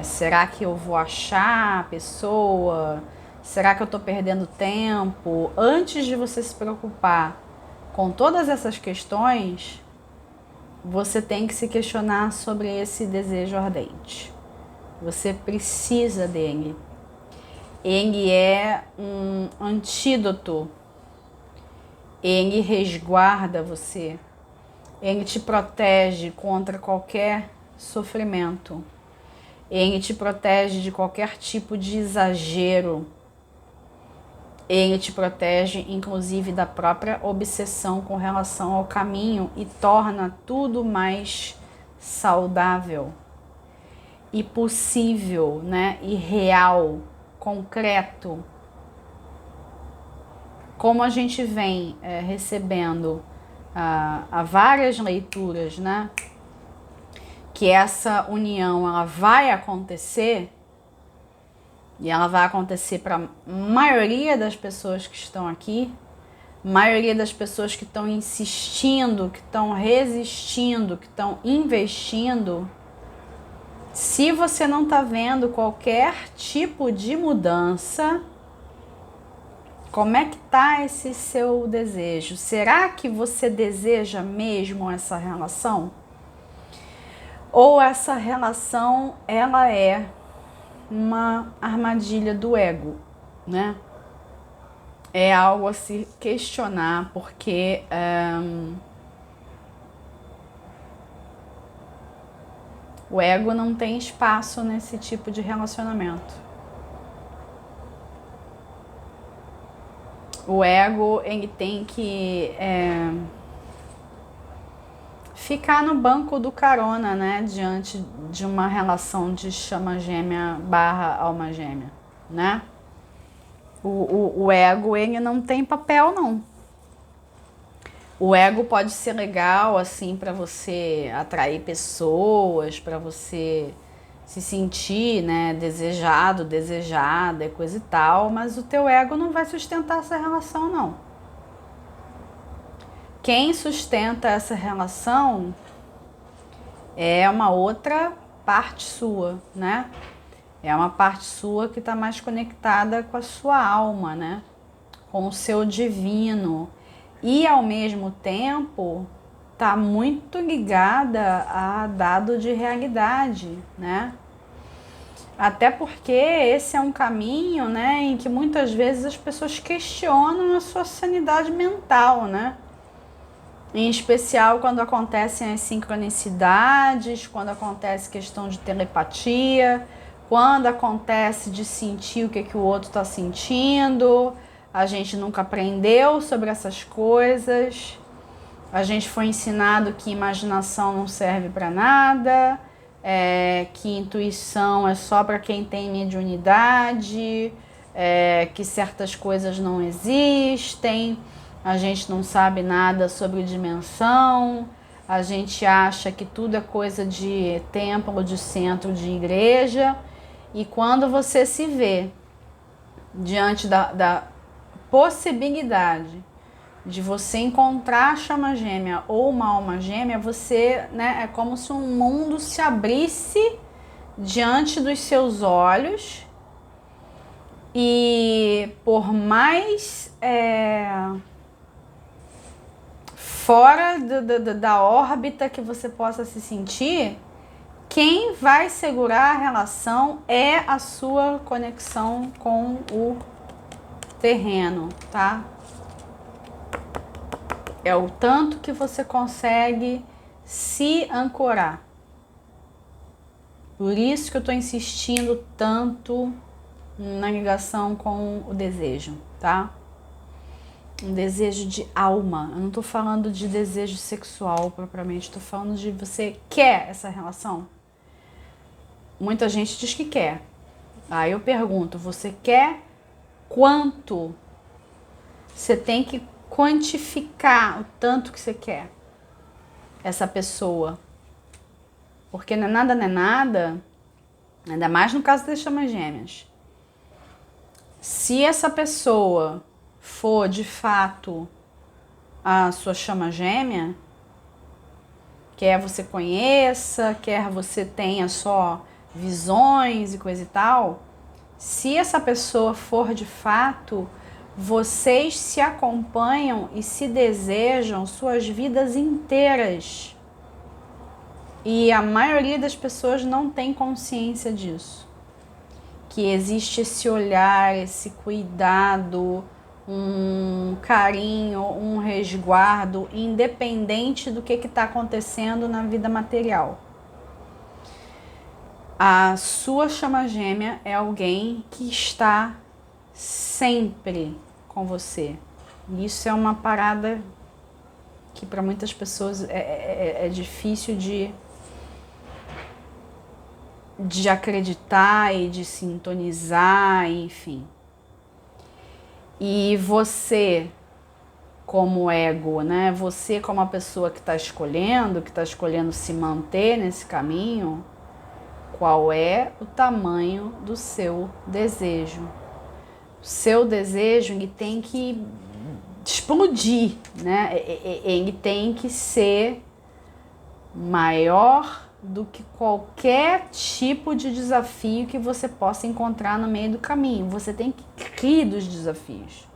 será que eu vou achar a pessoa, será que eu estou perdendo tempo, antes de você se preocupar com todas essas questões, você tem que se questionar sobre esse desejo ardente. Você precisa dele. Ele é um antídoto. Ele resguarda você. Ele te protege contra qualquer sofrimento. Ele te protege de qualquer tipo de exagero. Ele te protege, inclusive, da própria obsessão com relação ao caminho e torna tudo mais saudável e possível, né? E real, concreto. Como a gente vem recebendo há várias leituras, né? Que essa união ela vai acontecer, e ela vai acontecer para a maioria das pessoas que estão aqui, maioria das pessoas que estão insistindo, que estão resistindo, que estão investindo. Se você não está vendo qualquer tipo de mudança, como é que está esse seu desejo? Será que você deseja mesmo essa relação? Ou essa relação, ela é uma armadilha do ego, né? É algo a se questionar, porque o ego não tem espaço nesse tipo de relacionamento. O ego, ele tem que ficar no banco do carona, né? Diante de uma relação de chama gêmea / alma gêmea, né? O ego, ele não tem papel, não. O ego pode ser legal, assim, para você atrair pessoas, para você se sentir, né, desejado, desejada e coisa e tal, mas o teu ego não vai sustentar essa relação, não. Quem sustenta essa relação é uma outra parte sua, né? É uma parte sua que está mais conectada com a sua alma, né? Com o seu divino. E, ao mesmo tempo, está muito ligada a dado de realidade, né? Até porque esse é um caminho, né, em que muitas vezes as pessoas questionam a sua sanidade mental, né? Em especial quando acontecem as sincronicidades, quando acontece questão de telepatia, quando acontece de sentir o que o outro está sentindo. A gente nunca aprendeu sobre essas coisas. A gente foi ensinado que imaginação não serve para nada, que intuição é só para quem tem mediunidade, que certas coisas não existem. A gente não sabe nada sobre dimensão, a gente acha que tudo é coisa de templo, de centro, de igreja. E quando você se vê diante da possibilidade de você encontrar a chama gêmea ou uma alma gêmea, você, né, é como se um mundo se abrisse diante dos seus olhos e por mais fora da órbita que você possa se sentir, quem vai segurar a relação é a sua conexão com o terreno, tá? É o tanto que você consegue se ancorar. Por isso que eu tô insistindo tanto na ligação com o desejo, tá? Um desejo de alma. Eu não tô falando de desejo sexual propriamente, tô falando de você quer essa relação. Muita gente diz que quer. Aí eu pergunto, você quer quanto? Você tem que quantificar o tanto que você quer essa pessoa. Porque não é nada, ainda mais no caso das chamas gêmeas. Se essa pessoa for de fato a sua chama gêmea, quer você conheça, quer você tenha só visões e coisa e tal, se essa pessoa for de fato, vocês se acompanham e se desejam suas vidas inteiras. E a maioria das pessoas não tem consciência disso. Que existe esse olhar, esse cuidado, um carinho, um resguardo, independente do que está acontecendo na vida material. A sua chama gêmea é alguém que está sempre com você. Isso é uma parada que para muitas pessoas é difícil de acreditar e de sintonizar, enfim. E você, como ego, né? Você como a pessoa que está escolhendo se manter nesse caminho, qual é o tamanho do seu desejo? O seu desejo, ele tem que explodir, né? Ele tem que ser maior do que qualquer tipo de desafio que você possa encontrar no meio do caminho. Você tem que rir dos desafios.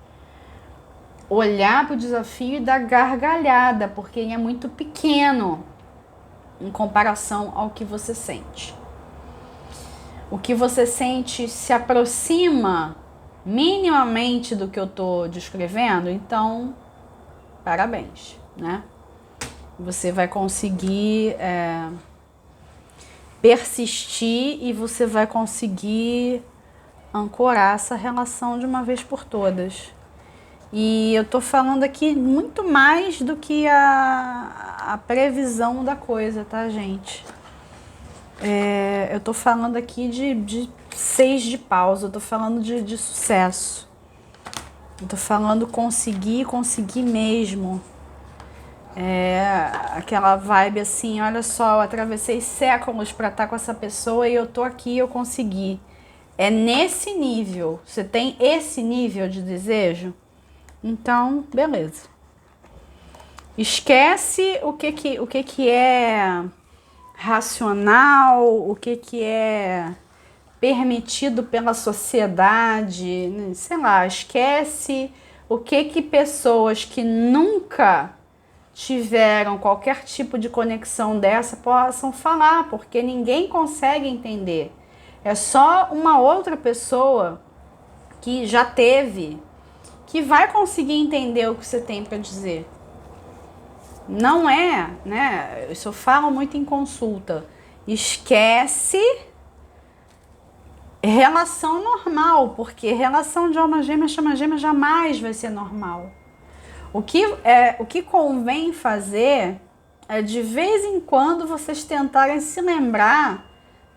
Olhar para o desafio e dar gargalhada, porque ele é muito pequeno em comparação ao que você sente. O que você sente se aproxima minimamente do que eu estou descrevendo, então, parabéns, né? Você vai conseguir persistir e você vai conseguir ancorar essa relação de uma vez por todas. E eu tô falando aqui muito mais do que a previsão da coisa, tá, gente? Eu tô falando aqui de 6 de paus, eu tô falando de sucesso. Eu tô falando conseguir mesmo. Aquela vibe assim, olha só, eu atravessei séculos pra estar com essa pessoa e eu tô aqui, eu consegui. É nesse nível. Você tem esse nível de desejo? Então, beleza. Esquece o que é racional, o que é permitido pela sociedade, sei lá, esquece o que pessoas que nunca tiveram qualquer tipo de conexão dessa possam falar, porque ninguém consegue entender. É só uma outra pessoa que já teve, que vai conseguir entender o que você tem para dizer. Não é, né? Isso eu falo muito em consulta. Esquece relação normal, porque relação de alma gêmea, chama gêmea jamais vai ser normal. O que convém fazer é de vez em quando vocês tentarem se lembrar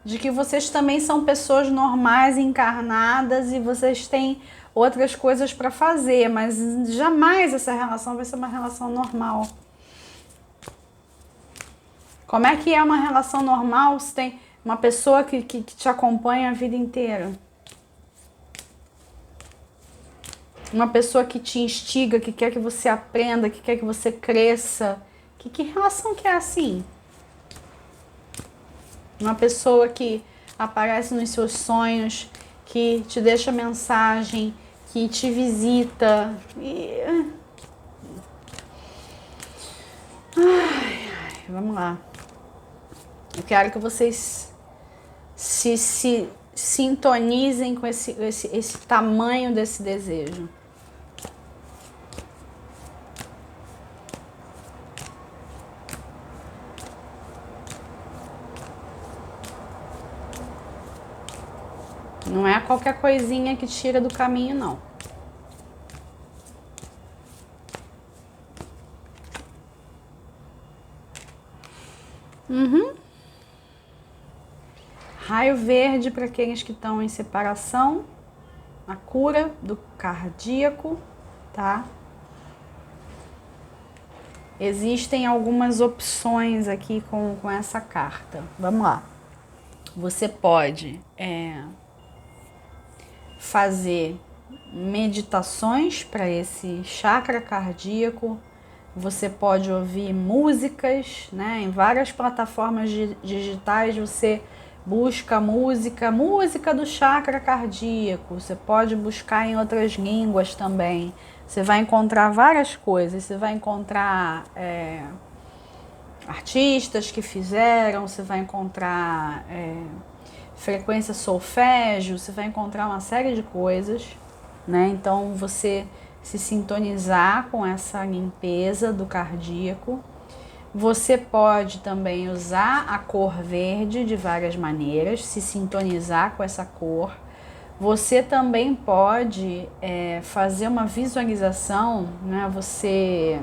de que vocês também são pessoas normais, encarnadas e vocês têm outras coisas para fazer, mas jamais essa relação vai ser uma relação normal. Como é que é uma relação normal se tem uma pessoa que te acompanha a vida inteira? Uma pessoa que te instiga, que quer que você aprenda, que quer que você cresça. Que relação que é assim? Uma pessoa que aparece nos seus sonhos, que te deixa mensagem, que te visita. Vamos lá. Eu quero que vocês se sintonizem com esse tamanho desse desejo. Não é qualquer coisinha que tira do caminho, não. Raio verde para aqueles que estão em separação, a cura do cardíaco, tá? Existem algumas opções aqui com essa carta. Vamos lá. Você pode fazer meditações para esse chakra cardíaco. Você pode ouvir músicas, né? Em várias plataformas digitais você busca música do chakra cardíaco. Você pode buscar em outras línguas também. Você vai encontrar várias coisas. Você vai encontrar artistas que fizeram, você vai encontrar frequência solfégio, você vai encontrar uma série de coisas, né? Então você se sintonizar com essa limpeza do cardíaco. Você pode também usar a cor verde de várias maneiras, se sintonizar com essa cor. Você também pode fazer uma visualização, né? Você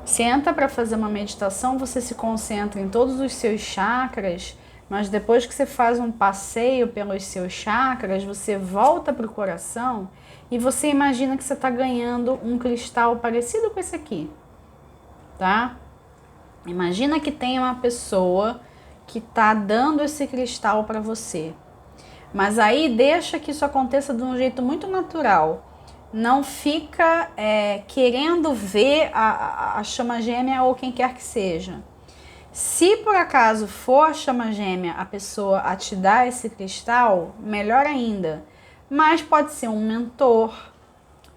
senta para fazer uma meditação, você se concentra em todos os seus chakras, mas depois que você faz um passeio pelos seus chakras, você volta para o coração e você imagina que você está ganhando um cristal parecido com esse aqui, tá? Imagina que tem uma pessoa que está dando esse cristal para você. Mas aí deixa que isso aconteça de um jeito muito natural. Não fica querendo ver a chama gêmea ou quem quer que seja. Se por acaso for a chama gêmea a pessoa a te dar esse cristal, melhor ainda. Mas pode ser um mentor,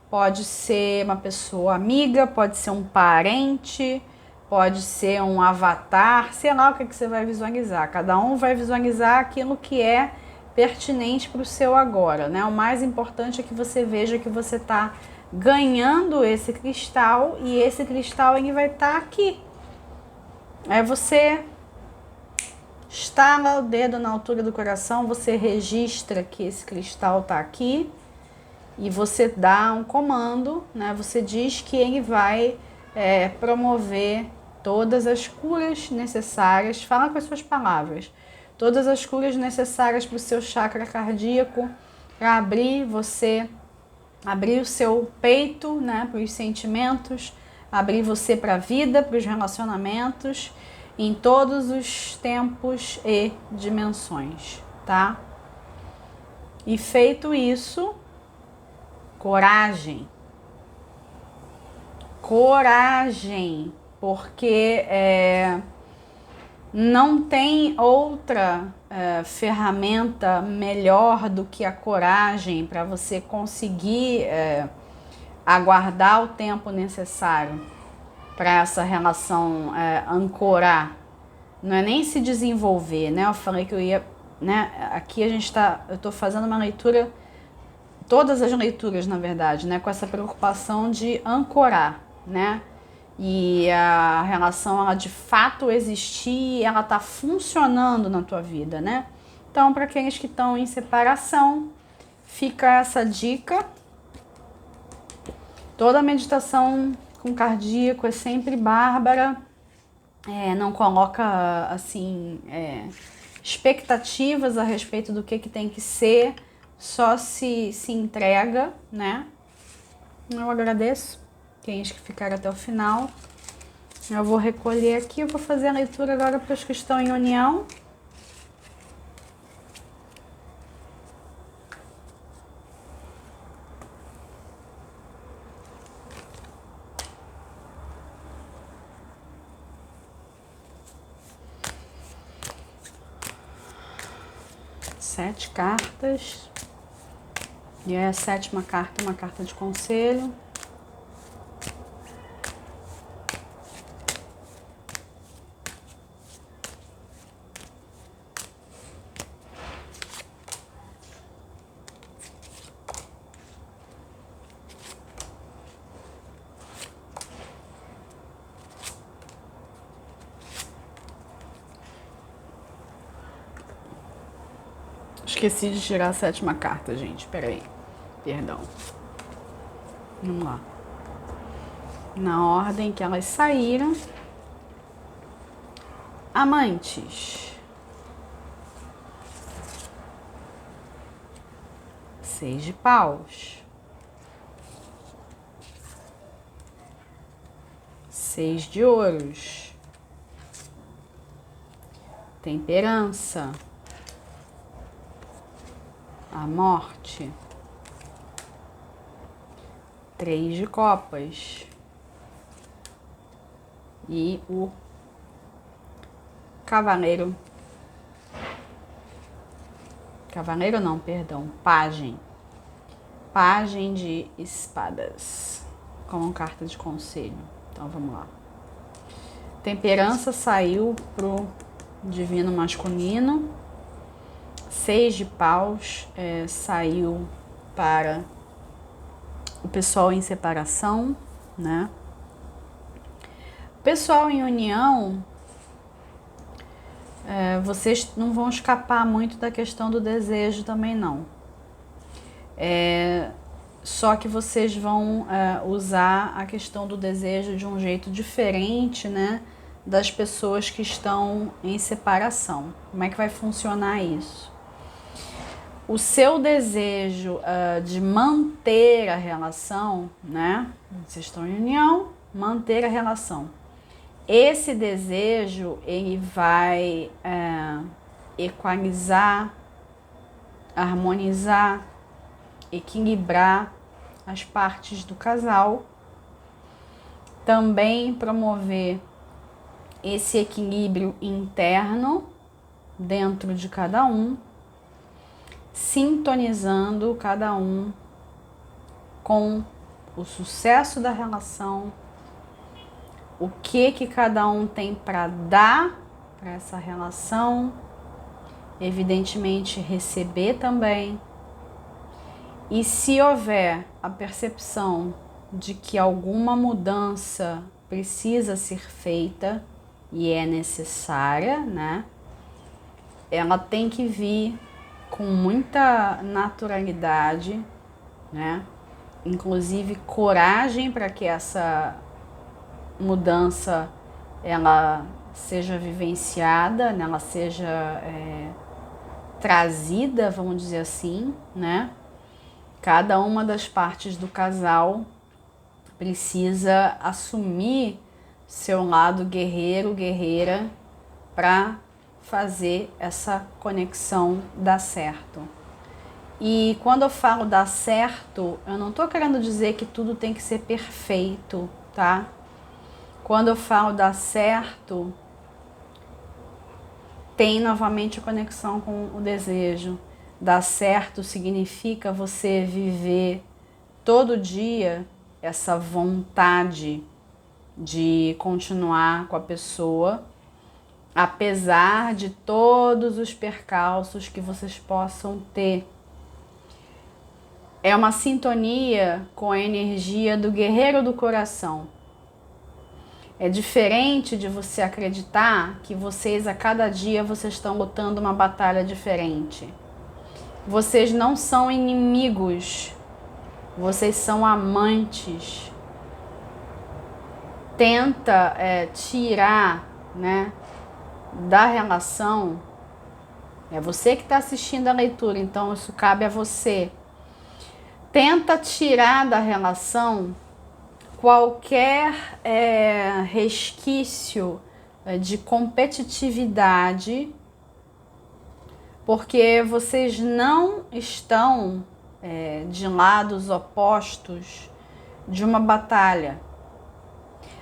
pode ser uma pessoa amiga, pode ser um parente, pode ser um avatar, sei lá o que você vai visualizar. Cada um vai visualizar aquilo que é pertinente para o seu agora, né? O mais importante é que você veja que você está ganhando esse cristal e esse cristal ele vai estar aqui. Aí você estala o dedo na altura do coração, você registra que esse cristal está aqui e você dá um comando, né? Você diz que ele vai promover todas as curas necessárias, fala com as suas palavras, todas as curas necessárias para o seu chakra cardíaco, para abrir o seu peito, né, para os sentimentos, abrir você para a vida, para os relacionamentos, em todos os tempos e dimensões, tá? E feito isso, coragem. Coragem, porque não tem outra ferramenta melhor do que a coragem para você conseguir aguardar o tempo necessário para essa relação ancorar. Não é nem se desenvolver, né? Eu falei que eu ia, né? Aqui eu tô fazendo uma leitura, todas as leituras, na verdade, né? Com essa preocupação de ancorar, né? E a relação, ela de fato existir, ela tá funcionando na tua vida, né? Então, para aqueles que estão em separação, fica essa dica. Toda meditação com cardíaco é sempre bárbara, não coloca, assim, expectativas a respeito do que tem que ser, só se entrega, né? Eu agradeço quem que ficaram até o final. Eu vou recolher aqui, eu vou fazer a leitura agora para os que estão em união. 7 cartas. E a 7ª carta, uma carta de conselho. Esqueci de tirar a 7ª carta, gente. Peraí. Perdão. Vamos lá. Na ordem que elas saíram. Amantes. 6 de paus. 6 de ouros. Temperança. A morte. 3 de copas. E o cavaleiro. Cavaleiro não, perdão. Pajem. Pajem de espadas. Como carta de conselho. Então vamos lá. Temperança saiu pro divino masculino. 6 de paus saiu para o pessoal em separação, né? O pessoal em união, vocês não vão escapar muito da questão do desejo também, não. Só que vocês vão usar a questão do desejo de um jeito diferente, né? Das pessoas que estão em separação. Como é que vai funcionar isso? O seu desejo de manter a relação, né? Vocês estão em união, manter a relação. Esse desejo, ele vai equalizar, harmonizar, equilibrar as partes do casal. Também promover esse equilíbrio interno dentro de cada um, sintonizando cada um com o sucesso da relação, o que cada um tem para dar para essa relação, evidentemente receber também. E se houver a percepção de que alguma mudança precisa ser feita e é necessária, né? Ela tem que vir com muita naturalidade, né? Inclusive coragem para que essa mudança ela seja vivenciada, né? Ela seja trazida, vamos dizer assim, né? Cada uma das partes do casal precisa assumir seu lado guerreiro, guerreira, para fazer essa conexão dar certo. E quando eu falo dar certo, eu não tô querendo dizer que tudo tem que ser perfeito, tá? Quando eu falo dar certo, tem novamente a conexão com o desejo. Dar certo significa você viver todo dia essa vontade de continuar com a pessoa, apesar de todos os percalços que vocês possam ter. É uma sintonia com a energia do guerreiro do coração. É diferente de você acreditar que vocês, a cada dia, vocês estão lutando uma batalha diferente. Vocês não são inimigos, vocês são amantes. Tenta tirar, né, da relação. É você que está assistindo a leitura, então isso cabe a você. Tenta tirar da relação qualquer resquício de competitividade, porque vocês não estão de lados opostos de uma batalha.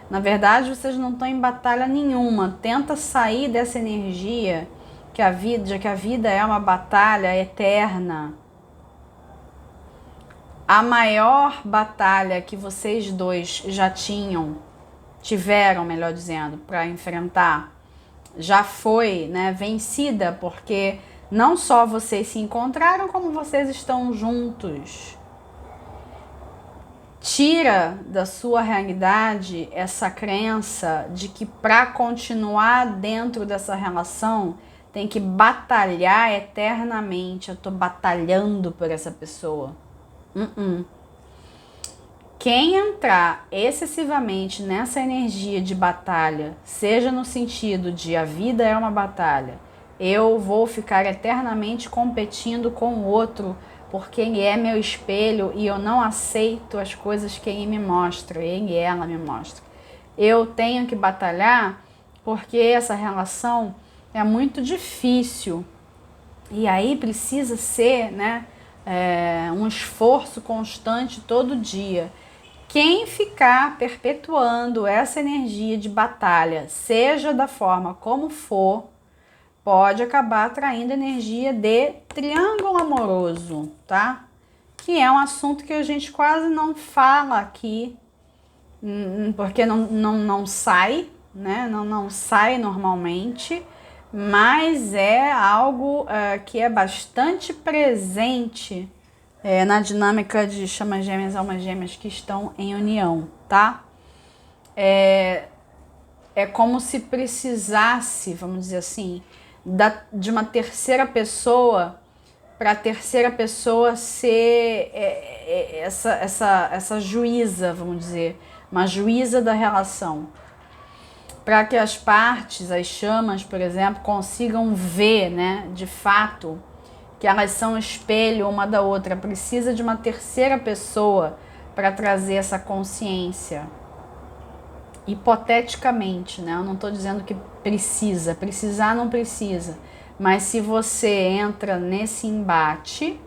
Na verdade, vocês não estão em batalha nenhuma. Tenta sair dessa energia que a vida é uma batalha eterna. A maior batalha que vocês dois já tiveram, melhor dizendo, para enfrentar, já foi, né, vencida, porque não só vocês se encontraram, como vocês estão juntos. Tira da sua realidade essa crença de que para continuar dentro dessa relação tem que batalhar eternamente. Eu tô batalhando por essa pessoa. Quem entrar excessivamente nessa energia de batalha, seja no sentido de a vida é uma batalha, eu vou ficar eternamente competindo com o outro porque ele é meu espelho e eu não aceito as coisas que ele me mostra, ele e ela me mostra. Eu tenho que batalhar porque essa relação é muito difícil e aí precisa ser, né, um esforço constante todo dia. Quem ficar perpetuando essa energia de batalha, seja da forma como for, pode acabar atraindo energia de triângulo amoroso, tá? Que é um assunto que a gente quase não fala aqui, porque não sai, né? Não sai normalmente, mas é algo que é bastante presente na dinâmica de chamas gêmeas, almas gêmeas que estão em união, tá? É como se precisasse, vamos dizer assim, de uma terceira pessoa, para a terceira pessoa ser essa juíza, vamos dizer, uma juíza da relação. Para que as partes, as chamas, por exemplo, consigam ver, né, de fato, que elas são espelho uma da outra. Precisa de uma terceira pessoa para trazer essa consciência. Hipoteticamente, né? Eu não estou dizendo que precisa, precisar não precisa, mas se você entra nesse embate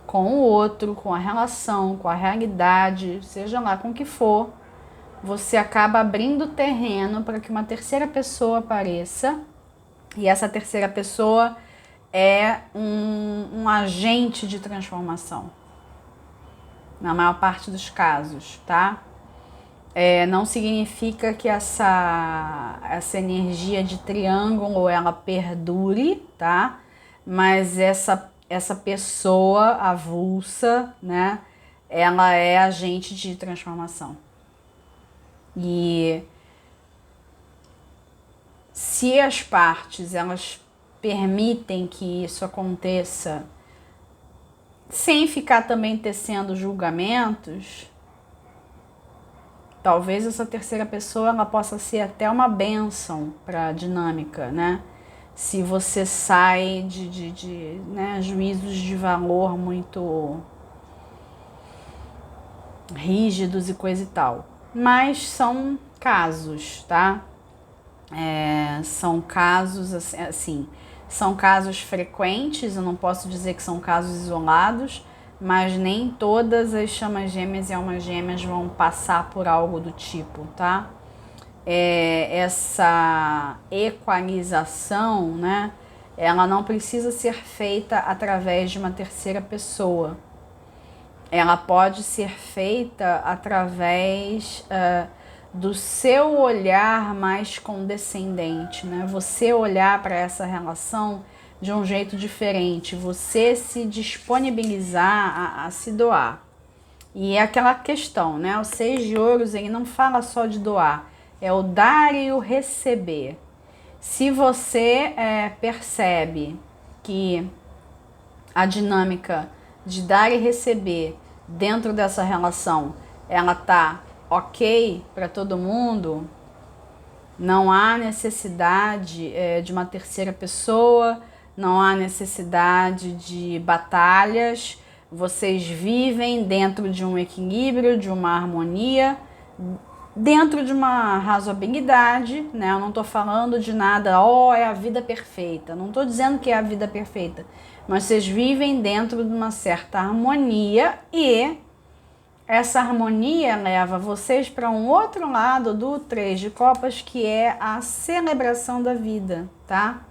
com o outro, com a relação, com a realidade, seja lá com o que for, você acaba abrindo terreno para que uma terceira pessoa apareça, e essa terceira pessoa é um agente de transformação, na maior parte dos casos, tá? Não significa que essa energia de triângulo ela perdure, tá? Mas essa pessoa avulsa, né? Ela é agente de transformação. E se as partes elas permitem que isso aconteça sem ficar também tecendo julgamentos, talvez essa terceira pessoa ela possa ser até uma bênção para a dinâmica, né? Se você sai de né, juízos de valor muito rígidos e coisa e tal. Mas são casos, tá? São casos assim, são casos frequentes, eu não posso dizer que são casos isolados, mas nem todas as chamas gêmeas e almas gêmeas vão passar por algo do tipo, tá? Essa equalização, né? Ela não precisa ser feita através de uma terceira pessoa. Ela pode ser feita através do seu olhar mais condescendente, né? Você olhar para essa relação de um jeito diferente, você se disponibilizar a se doar. E é aquela questão, né? O 6 de ouros, ele não fala só de doar, é o dar e o receber. Se você percebe que a dinâmica de dar e receber dentro dessa relação, ela tá ok para todo mundo, não há necessidade de uma terceira pessoa, não há necessidade de batalhas, vocês vivem dentro de um equilíbrio, de uma harmonia, dentro de uma razoabilidade, né? Eu não estou falando de nada, é a vida perfeita, não estou dizendo que é a vida perfeita, mas vocês vivem dentro de uma certa harmonia e essa harmonia leva vocês para um outro lado do 3 de copas, que é a celebração da vida, tá?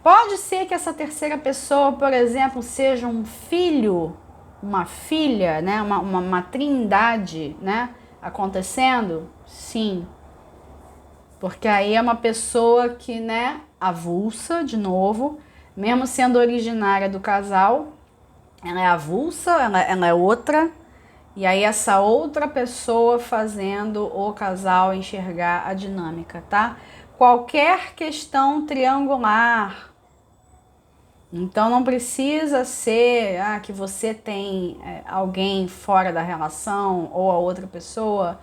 Pode ser que essa terceira pessoa, por exemplo, seja um filho, uma filha, né? Uma trindade, né? Acontecendo? Sim. Porque aí é uma pessoa que, né, avulsa, de novo, mesmo sendo originária do casal, ela é avulsa, ela é outra, e aí essa outra pessoa fazendo o casal enxergar a dinâmica, tá? Qualquer questão triangular. Então não precisa ser que você tem alguém fora da relação ou a outra pessoa,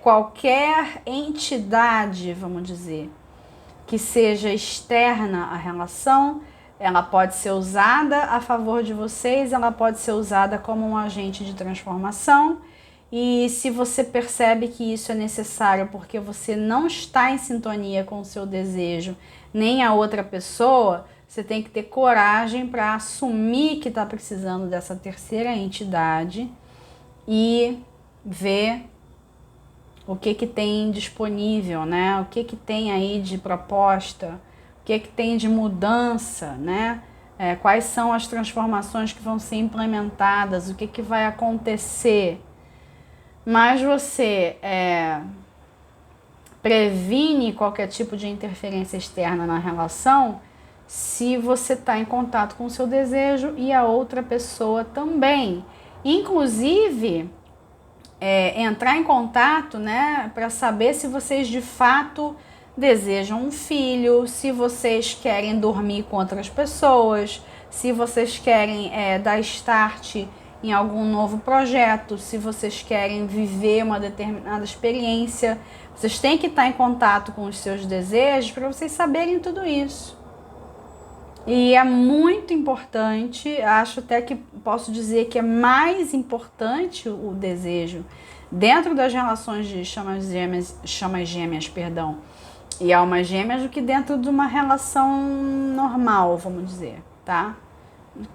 qualquer entidade, vamos dizer, que seja externa à relação, ela pode ser usada a favor de vocês, ela pode ser usada como um agente de transformação. E se você percebe que isso é necessário porque você não está em sintonia com o seu desejo, nem a outra pessoa, você tem que ter coragem para assumir que está precisando dessa terceira entidade e ver o que tem disponível, né? O que tem aí de proposta, o que tem de mudança, né? Quais são as transformações que vão ser implementadas, o que vai acontecer. Mas você previne qualquer tipo de interferência externa na relação se você está em contato com o seu desejo e a outra pessoa também. Inclusive, entrar em contato, né, para saber se vocês de fato desejam um filho, se vocês querem dormir com outras pessoas, se vocês querem dar start em algum novo projeto, se vocês querem viver uma determinada experiência. Vocês têm que estar em contato com os seus desejos para vocês saberem tudo isso. E é muito importante, acho até que posso dizer que é mais importante o desejo dentro das relações de chamas gêmeas, e almas gêmeas do que dentro de uma relação normal, vamos dizer, tá?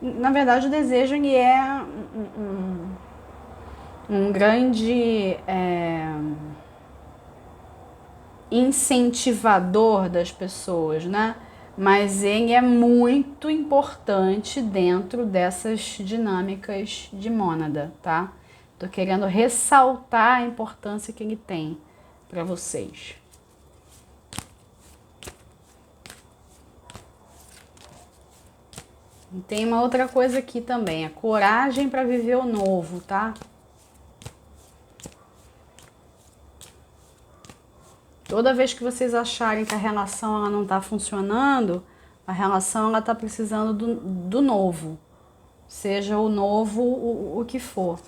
Na verdade, o desejo é um grande incentivador das pessoas, né? Mas ele é muito importante dentro dessas dinâmicas de mônada, tá? Tô querendo ressaltar a importância que ele tem para vocês. E tem uma outra coisa aqui também, a coragem para viver o novo, tá? Toda vez que vocês acharem que a relação ela não está funcionando, a relação ela está precisando do novo, seja o novo o que for.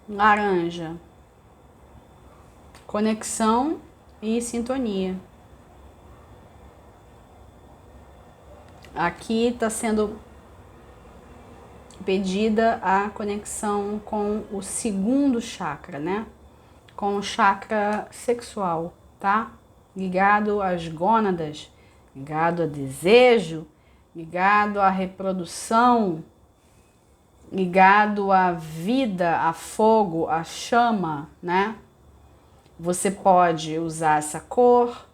Laranja, conexão e sintonia. Aqui está sendo pedida a conexão com o segundo chakra, né? Com o chakra sexual, tá? Ligado às gônadas, ligado a desejo, ligado à reprodução, ligado à vida, a fogo, a chama, né? Você pode usar essa cor,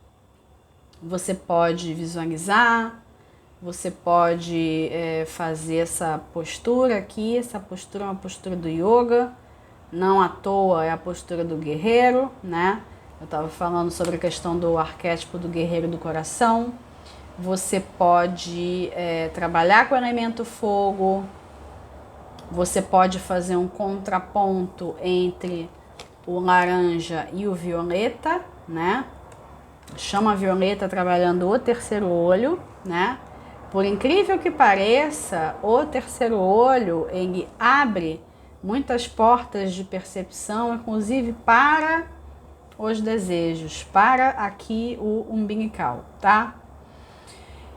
você pode visualizar, você pode fazer essa postura aqui. Essa postura é uma postura do yoga. Não à toa é a postura do guerreiro, né? Eu estava falando sobre a questão do arquétipo do guerreiro do coração. Você pode trabalhar com o elemento fogo. Você pode fazer um contraponto entre o laranja e o violeta, né? Chama violeta trabalhando o terceiro olho, né? Por incrível que pareça, o terceiro olho, ele abre muitas portas de percepção, inclusive para os desejos, para aqui o umbilical, tá?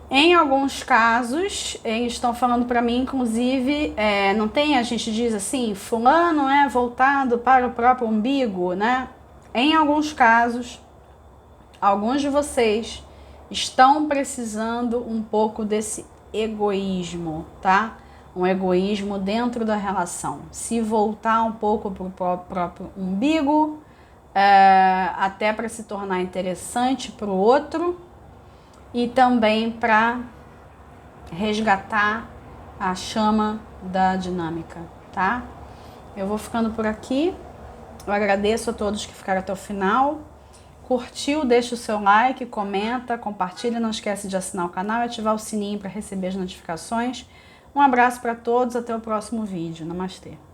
Em alguns casos, eles estão falando para mim, inclusive, não tem, a gente diz assim, fulano é voltado para o próprio umbigo, né? Em alguns casos, alguns de vocês estão precisando um pouco desse egoísmo, tá? Um egoísmo dentro da relação. Se voltar um pouco para o próprio umbigo, até para se tornar interessante para o outro, e também para resgatar a chama da dinâmica, tá? Eu vou ficando por aqui. Eu agradeço a todos que ficaram até o final. Curtiu, deixa o seu like, comenta, compartilha, não esquece de assinar o canal e ativar o sininho para receber as notificações. Um abraço para todos, até o próximo vídeo. Namastê!